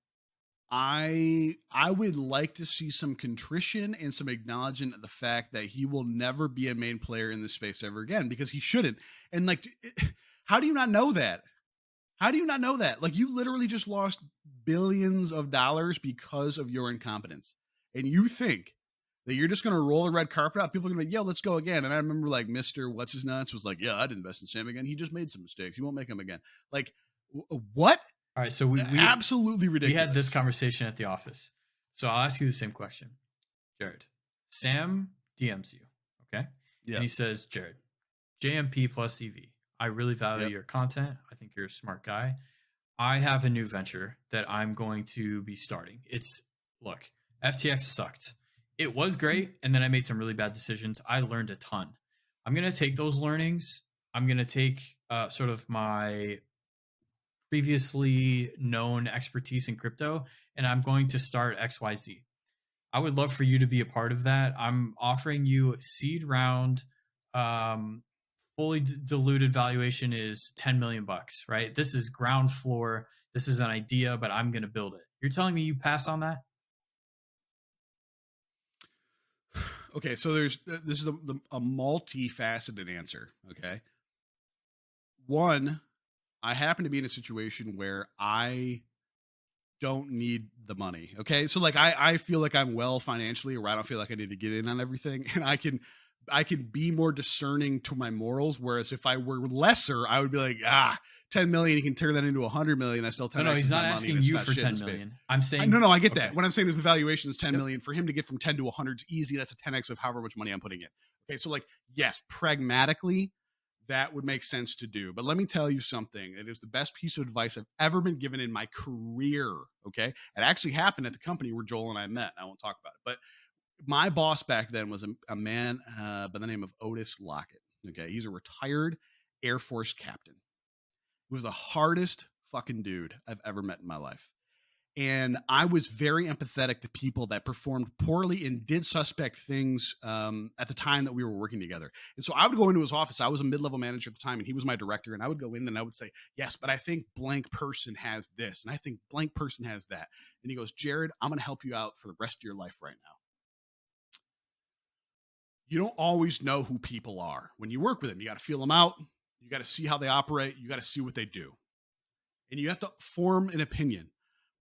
I would like to see some contrition and some acknowledgement of the fact that he will never be a main player in this space ever again because he shouldn't. And like, how do you not know that? How do you not know that? Like, you literally just lost billions of dollars because of your incompetence. And you think that you're just going to roll a red carpet out. People are going to be, yeah, let's go again. And I remember like Mr. What's His Nuts was like, yeah, I'd invest in Sam again. He just made some mistakes. He won't make them again. Like, what? All right. So we absolutely ridiculous. We had this conversation at the office. So I'll ask you the same question. Jared, Sam DMs you. Okay. Yeah. And he says, Jared, JMP plus EV. I really value your content. I think you're a smart guy. I have a new venture that I'm going to be starting. Look, FTX sucked. It was great. And then I made some really bad decisions. I learned a ton. I'm going to take those learnings. I'm going to take sort of my previously known expertise in crypto, and I'm going to start XYZ. I would love for you to be a part of that. I'm offering you seed round, fully diluted valuation is 10 million bucks, right? This is ground floor. This is an idea, but I'm going to build it. You're telling me you pass on that? Okay, so this is a multifaceted answer. Okay, one, I happen to be in a situation where I don't need the money. Okay, so like I feel like I'm well financially, or I don't feel like I need to get in on everything, and I can be more discerning to my morals. Whereas if I were lesser, I would be like, 10 million, you can turn that into 100 million. I still 10. No, he's not asking you for 10 million. I'm saying no, I get that. What I'm saying is the valuation is 10 million. For him to get from 10 to 100 is easy. That's a 10x of however much money I'm putting in. Okay, so like, yes, pragmatically, that would make sense to do. But let me tell you something. It is the best piece of advice I've ever been given in my career. Okay, it actually happened at the company where Joel and I met. I won't talk about it, but my boss back then was a man by the name of Otis Lockett. Okay, he's a retired Air Force captain. He was the hardest fucking dude I've ever met in my life. And I was very empathetic to people that performed poorly and did suspect things at the time that we were working together. And so I would go into his office. I was a mid-level manager at the time, and he was my director. And I would go in and I would say, yes, but I think blank person has this. And I think blank person has that. And he goes, Jared, I'm going to help you out for the rest of your life right now. You don't always know who people are. When you work with them, you got to feel them out. You got to see how they operate. You got to see what they do. And you have to form an opinion.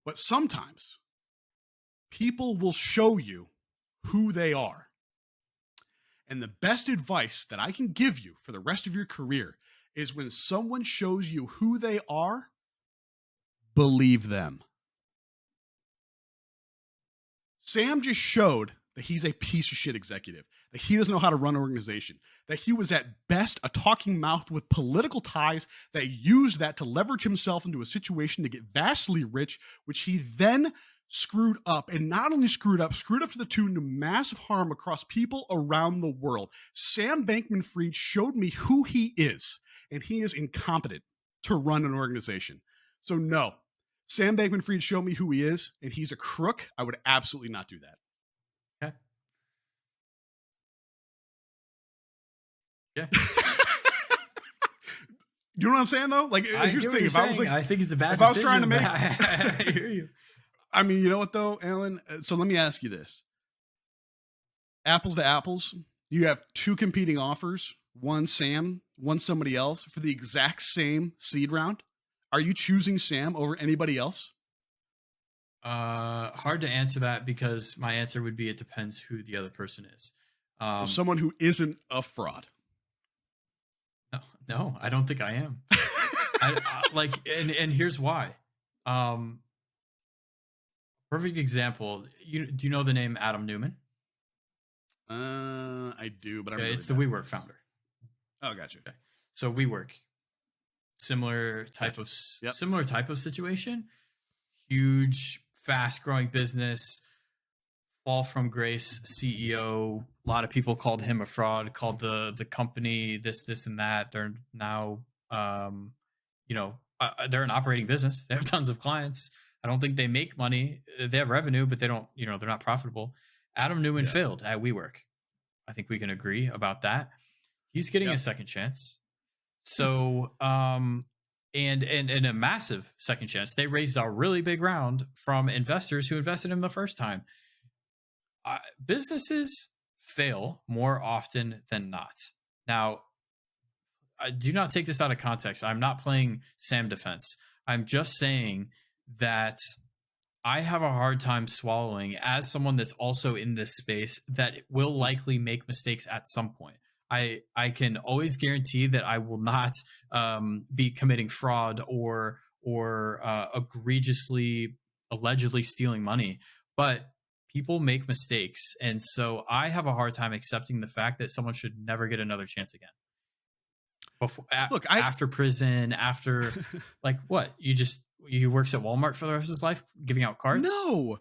But sometimes people will show you who they are. And the best advice that I can give you for the rest of your career is when someone shows you who they are, believe them. Sam just showed that he's a piece of shit executive, that he doesn't know how to run an organization, that he was at best a talking mouth with political ties, that used that to leverage himself into a situation to get vastly rich, which he then screwed up, and not only screwed up to the tune of massive harm across people around the world. Sam Bankman-Fried showed me who he is, and he is incompetent to run an organization. So no, Sam Bankman-Fried showed me who he is, and he's a crook. I would absolutely not do that. Okay. Yeah. You know what I'm saying though? Like, here's the thing. If I was like, I think it's a bad if I was trying decision. to make, I hear you. I mean, you know what though, Alan? So let me ask you this: apples to apples, you have two competing offers. One Sam, one somebody else for the exact same seed round. Are you choosing Sam over anybody else? Hard to answer that because my answer would be it depends who the other person is. Or someone who isn't a fraud. No, I don't think I am. And here's why. Perfect example. Do you know the name Adam Newman? I do, but I'm really it's the WeWork founder. Oh, gotcha. Okay. So WeWork, similar type of situation. Huge, fast-growing business. Fall from grace CEO. A lot of people called him a fraud. Called the company this, and that. They're now, they're an operating business. They have tons of clients. I don't think they make money. They have revenue, but they don't. They're not profitable. Adam Newman failed at WeWork. I think we can agree about that. He's getting a second chance. So, and a massive second chance. They raised a really big round from investors who invested in him the first time. Businesses fail more often than not. Now, I do not take this out of context. I'm not playing Sam defense. I'm just saying that I have a hard time swallowing, as someone that's also in this space, that it will likely make mistakes at some point. I can always guarantee that I will not be committing fraud or egregiously, allegedly stealing money. But people make mistakes. And so I have a hard time accepting the fact that someone should never get another chance again. After prison, after like what? He works at Walmart for the rest of his life giving out cards? No.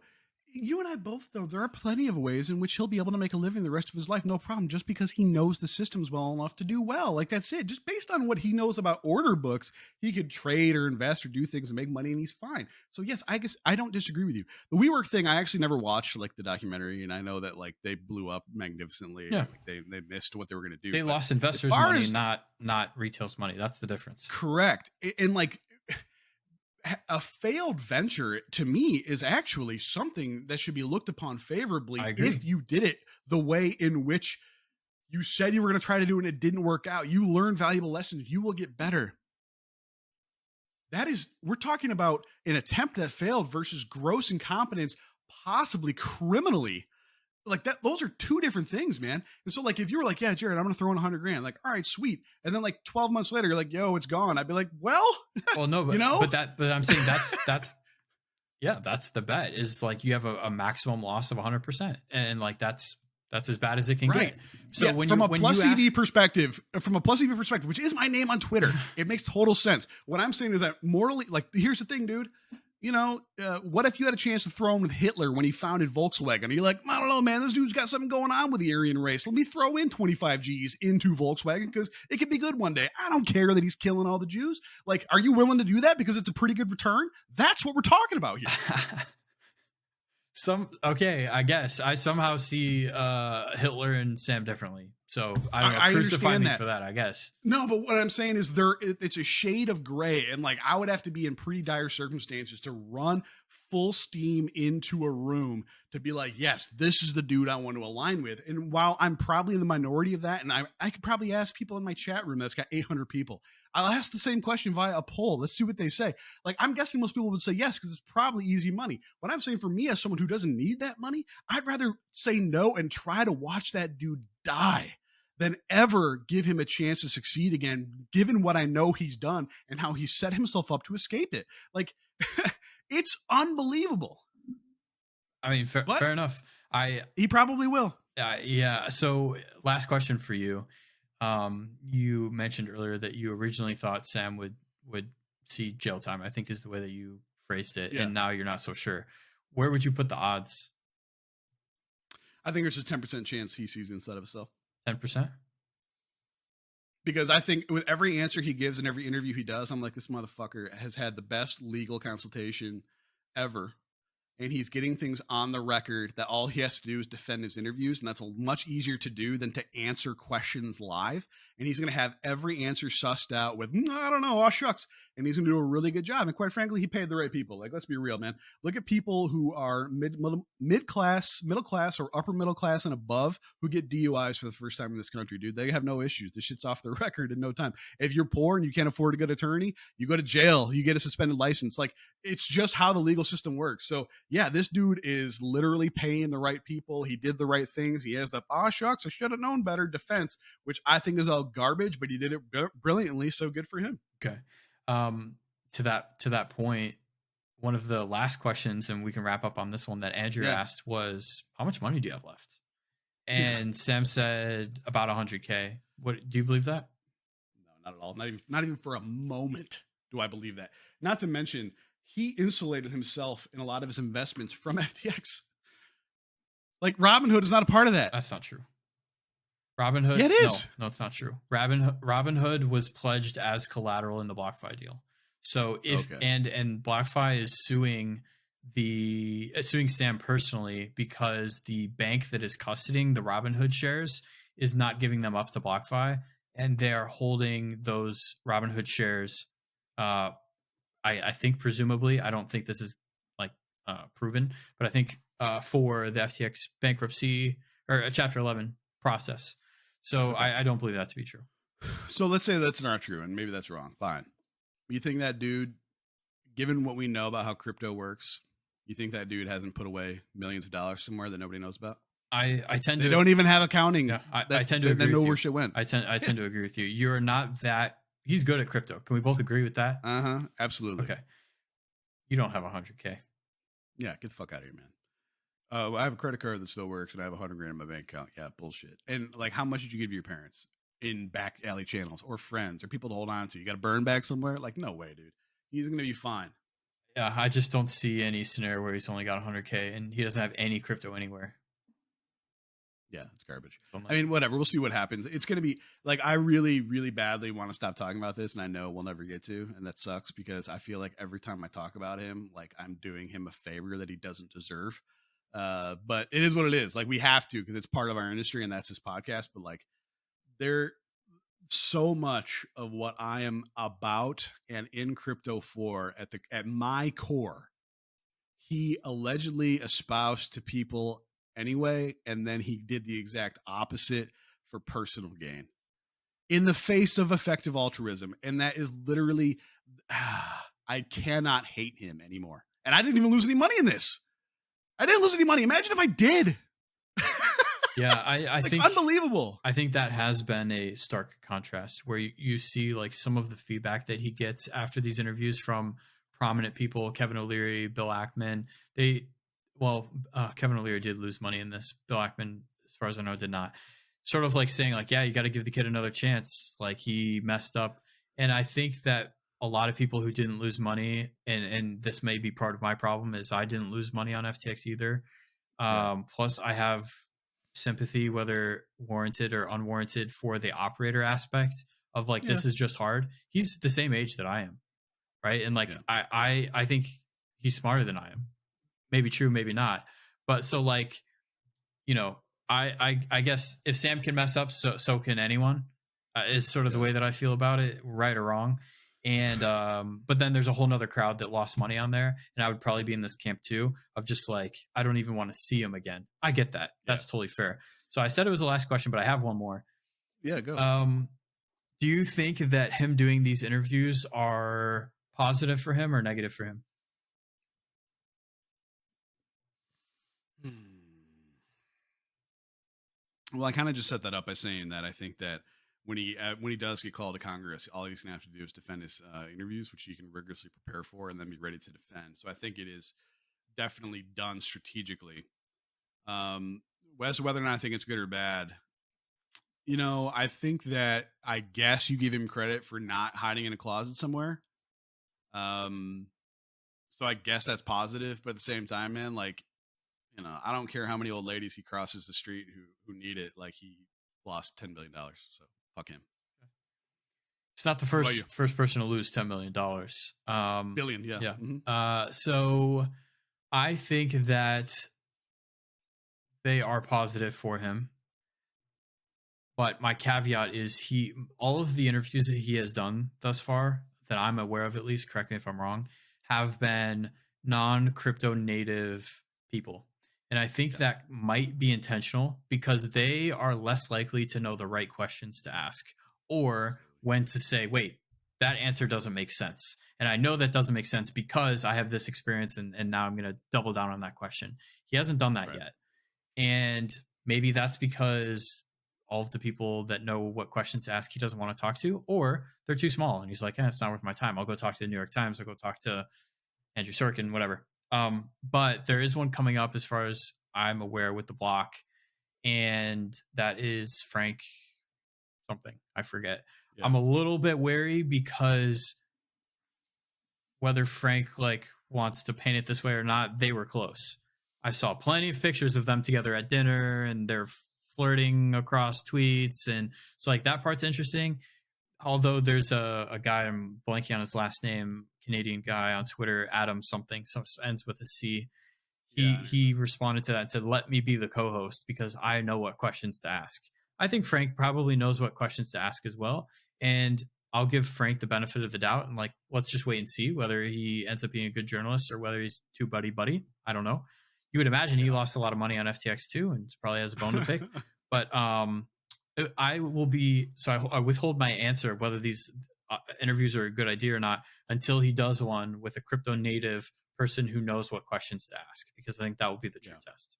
You and I both, though, there are plenty of ways in which he'll be able to make a living the rest of his life, no problem, just because he knows the systems well enough to do well. Like, that's it. Just based on what he knows about order books, he could trade or invest or do things and make money, and he's fine. So, yes, I guess I don't disagree with you. The WeWork thing, I actually never watched, like, the documentary, and I know that, like, they blew up magnificently. Yeah. Like, they missed what they were going to do. They lost investors' money, not retail's money. That's the difference. Correct. And, like, a failed venture to me is actually something that should be looked upon favorably if you did it the way in which you said you were going to try to do and it didn't work out. You learn valuable lessons. You will get better. We're talking about an attempt that failed versus gross incompetence, possibly criminally. Like that, those are two different things, man. And so, like, if you were like, yeah, Jared, I'm going to throw in $100,000, like, all right, sweet. And then like 12 months later, you're like, yo, it's gone. I'd be like, well, no, but, but I'm saying that's the bet is like you have a maximum loss of 100%. And like, that's as bad as it can get. So from a plus EV perspective, which is my name on Twitter, it makes total sense. What I'm saying is that morally, like, here's the thing, dude. What if you had a chance to throw in with Hitler when he founded Volkswagen? And you're like, I don't know, man, this dude's got something going on with the Aryan race. Let me throw in 25 G's into Volkswagen because it could be good one day. I don't care that he's killing all the Jews. Like, are you willing to do that because it's a pretty good return? That's what we're talking about here. I guess I somehow see Hitler and Sam differently. So I don't know. Crucify me for that, I guess. No, but what I'm saying is it's a shade of gray, and like I would have to be in pretty dire circumstances to run full steam into a room to be like, yes, this is the dude I want to align with. And while I'm probably in the minority of that, and I could probably ask people in my chat room that's got 800 people, I'll ask the same question via a poll. Let's see what they say. Like, I'm guessing most people would say yes because it's probably easy money. What I'm saying for me as someone who doesn't need that money, I'd rather say no and try to watch that dude die than ever give him a chance to succeed again, given what I know he's done and how he set himself up to escape it. Like, it's unbelievable. I mean, fair enough. He probably will. Yeah. So last question for you. You mentioned earlier that you originally thought Sam would see jail time, I think is the way that you phrased it. Yeah. And now you're not so sure. Where would you put the odds? I think there's a 10% chance he sees the inside of himself. 10%? Because I think with every answer he gives in every interview he does, I'm like, this motherfucker has had the best legal consultation ever. And he's getting things on the record that all he has to do is defend his interviews. And that's much easier to do than to answer questions live. And he's going to have every answer sussed out with, I don't know, oh shucks. And he's going to do a really good job. And quite frankly, he paid the right people. Like, let's be real, man. Look at people who are mid-class, middle class, or upper middle class and above who get DUIs for the first time in this country, dude. They have no issues. This shit's off the record in no time. If you're poor and you can't afford a good attorney, you go to jail. You get a suspended license. Like, it's just how the legal system works. So yeah, this dude is literally paying the right people. He did the right things. He has the shucks, I should have known better defense, which I think is all garbage, but he did it brilliantly. So good for him. Okay. To that point, one of the last questions, and we can wrap up on this one, that Andrew asked was, how much money do you have left? And Sam said about 100K. What do you believe that? No, not at all. Not even for a moment do I believe that. Not to mention, he insulated himself in a lot of his investments from FTX. Like, Robinhood is not a part of that. That's not true. Robinhood? Yeah, it is. No, it's not true. Robinhood was pledged as collateral in the BlockFi deal. So if and BlockFi is suing Sam personally because the bank that is custodying the Robinhood shares is not giving them up to BlockFi, and they are holding those Robinhood shares. I think presumably, I don't think this is like proven, but I think for the FTX bankruptcy or Chapter 11 process. So I don't believe that to be true. So let's say that's not true, and maybe that's wrong. Fine. You think that dude, given what we know about how crypto works, you think that dude hasn't put away millions of dollars somewhere that nobody knows about? I tend to. They don't even have accounting. Yeah, I tend to agree. They know with where you. shit went. I tend to agree with you. You're not that. He's good at crypto. Can we both agree with that? Absolutely. Okay. You don't have 100K. Yeah, get the fuck out of here, man. I have a credit card that still works, and I have $100,000 in my bank account. Yeah, bullshit. And like, how much did you give your parents in back alley channels or friends or people to hold on to? You got a burn bag somewhere? Like, no way, dude. He's gonna be fine. Yeah, I just don't see any scenario where he's only got 100K and he doesn't have any crypto anywhere. Yeah, it's garbage. I mean, whatever. We'll see what happens. It's going to be like, I really, really badly want to stop talking about this, and I know we'll never get to, and that sucks because I feel like every time I talk about him, like I'm doing him a favor that he doesn't deserve. But it is what it is. Like, we have to because it's part of our industry, and that's his podcast. But like, there so much of what I am about and in crypto for at my core, he allegedly espoused to people anyway, and then he did the exact opposite for personal gain in the face of effective altruism. And that is literally, I cannot hate him anymore. And I didn't even lose any money in this. I didn't lose any money. Imagine if I did. Yeah, I like, think unbelievable. I think that has been a stark contrast where you see like some of the feedback that he gets after these interviews from prominent people, Kevin O'Leary, Bill Ackman. Kevin O'Leary did lose money in this. Bill Ackman, as far as I know, did not. Sort of like saying like, yeah, you got to give the kid another chance. Like, he messed up. And I think that a lot of people who didn't lose money, and this may be part of my problem, is I didn't lose money on FTX either. Plus I have sympathy, whether warranted or unwarranted, for the operator aspect of like, this is just hard. He's the same age that I am. Right. And like, I think he's smarter than I am. Maybe true, maybe not. But so like, I guess if Sam can mess up, so can anyone, is sort of the way that I feel about it, right or wrong. And but then there's a whole nother crowd that lost money on there, and I would probably be in this camp too, of just like, I don't even want to see him again. I get that. That's totally fair. So I said it was the last question, but I have one more. Yeah, go. Do you think that him doing these interviews are positive for him or negative for him? Well, I kind of just set that up by saying that I think that when he does get called to Congress, all he's going to have to do is defend his interviews, which he can rigorously prepare for, and then be ready to defend. So I think it is definitely done strategically. As to whether or not I think it's good or bad, I think that, I guess you give him credit for not hiding in a closet somewhere. So I guess that's positive, but at the same time, man, like, I don't care how many old ladies he crosses the street who need it. Like he lost $10 billion, so fuck him. It's not the What about you? first person to lose $10 million. Billion, yeah. Yeah. Mm-hmm. So I think that they are positive for him. But my caveat is all of the interviews that he has done thus far, that I'm aware of at least, correct me if I'm wrong, have been non-crypto native people. And I think that might be intentional because they are less likely to know the right questions to ask or when to say, wait, that answer doesn't make sense. And I know that doesn't make sense because I have this experience and now I'm going to double down on that question. He hasn't done that yet. And maybe that's because all of the people that know what questions to ask he doesn't want to talk to, or they're too small and he's like, it's not worth my time. I'll go talk to the New York Times. I'll go talk to Andrew Sorkin, whatever. But there is one coming up as far as I'm aware with the block, and that is Frank something. I forget. Yeah. I'm a little bit wary because whether Frank like wants to paint it this way or not, they were close. I saw plenty of pictures of them together at dinner and they're flirting across tweets. And so like that part's interesting. Although there's a guy, I'm blanking on his last name, Canadian guy on Twitter, Adam something, so ends with a C. He responded to that and said, let me be the co-host because I know what questions to ask. I think Frank probably knows what questions to ask as well. And I'll give Frank the benefit of the doubt and like, let's just wait and see whether he ends up being a good journalist or whether he's too buddy. I don't know. You would imagine he lost a lot of money on FTX too and probably has a bone to pick. But I will be, so I withhold my answer of whether these interviews are a good idea or not until he does one with a crypto native person who knows what questions to ask, because I think that will be the true test.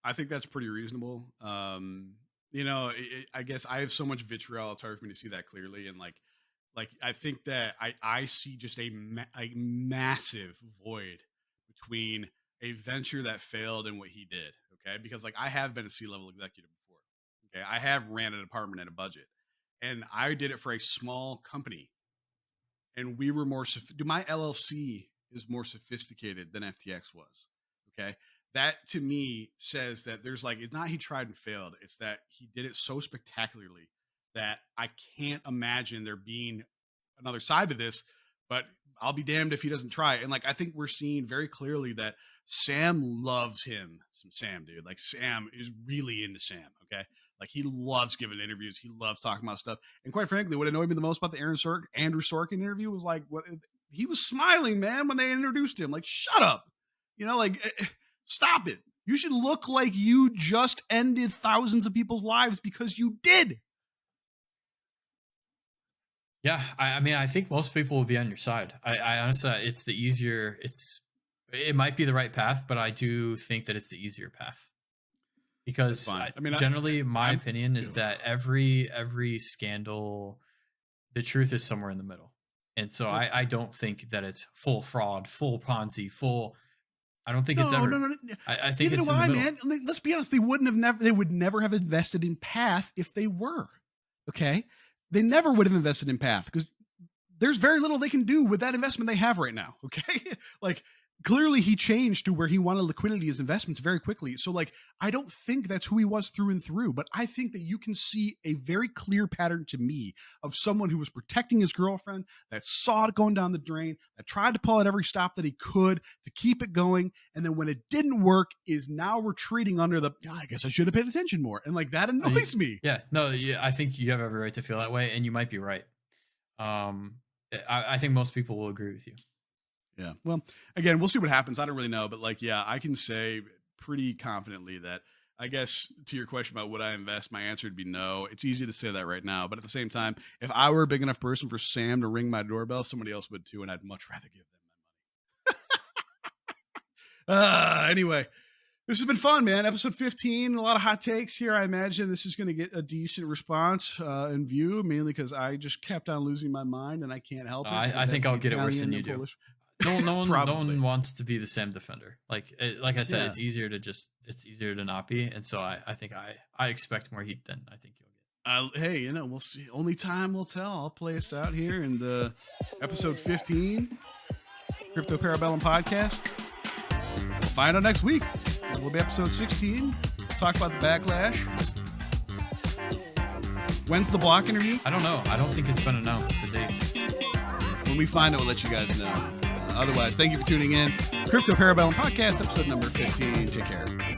I think that's pretty reasonable. I guess I have so much vitriol, it's hard for me to see that clearly. And like I think that I see just a massive void between a venture that failed and what he did. Okay. Because like I have been a C-level executive before. Okay. I have ran a department at a budget and I did it for a small company and we were my LLC is more sophisticated than FTX was. Okay. That to me says that there's like, it's not he tried and failed. It's that he did it so spectacularly that I can't imagine there being another side to this, but I'll be damned if he doesn't try. And like, I think we're seeing very clearly that Sam loves him. Some Sam, dude. Like Sam is really into Sam. Okay. Like he loves giving interviews. He loves talking about stuff. And quite frankly, what annoyed me the most about the Andrew Sorkin interview was like, he was smiling, man, when they introduced him. Like, shut up. Stop it. You should look like you just ended thousands of people's lives because you did. Yeah, I mean, I think most people will be on your side. I honestly, it's the easier. It might be the right path, but I do think that it's the easier path because generally, my opinion is that every scandal, the truth is somewhere in the middle, and so I don't think that it's full fraud, full Ponzi, full. I don't think it's ever. No. I think neither it's do I, man. Let's be honest. They would never have invested in Path if they were. Okay. They never would have invested in Path because there's very little they can do with that investment they have right now. Okay. Like clearly he changed to where he wanted liquidity as investments very quickly. So like, I don't think that's who he was through and through, but I think that you can see a very clear pattern to me of someone who was protecting his girlfriend, that saw it going down the drain, that tried to pull at every stop that he could to keep it going. And then when it didn't work is now retreating under I guess I should have paid attention more. And like, that annoys me. Yeah, no, I think you have every right to feel that way and you might be right. I think most people will agree with you. Yeah. Well, again, we'll see what happens. I don't really know, but like, yeah, I can say pretty confidently that I guess to your question about would I invest, my answer would be no. It's easy to say that right now, but at the same time, if I were a big enough person for Sam to ring my doorbell, somebody else would too, and I'd much rather give them my money. Anyway, this has been fun, man. Episode 15, a lot of hot takes here. I imagine this is going to get a decent response and view, mainly because I just kept on losing my mind and I can't help it. I think I'll get it worse than you do. No one wants to be the Sam defender. Like I said, it's easier to not be. And so I think I expect more heat than I think you'll get. Hey, we'll see. Only time will tell. I'll play us out here in the episode 15. Crypto Parabellum podcast. We'll find out next week. We'll be episode 16. Talk about the backlash. When's the block interview? I don't know. I don't think it's been announced the date. When we find it, we'll let you guys know. Otherwise, thank you for tuning in. Crypto Parabellum podcast, episode number 15. Take care.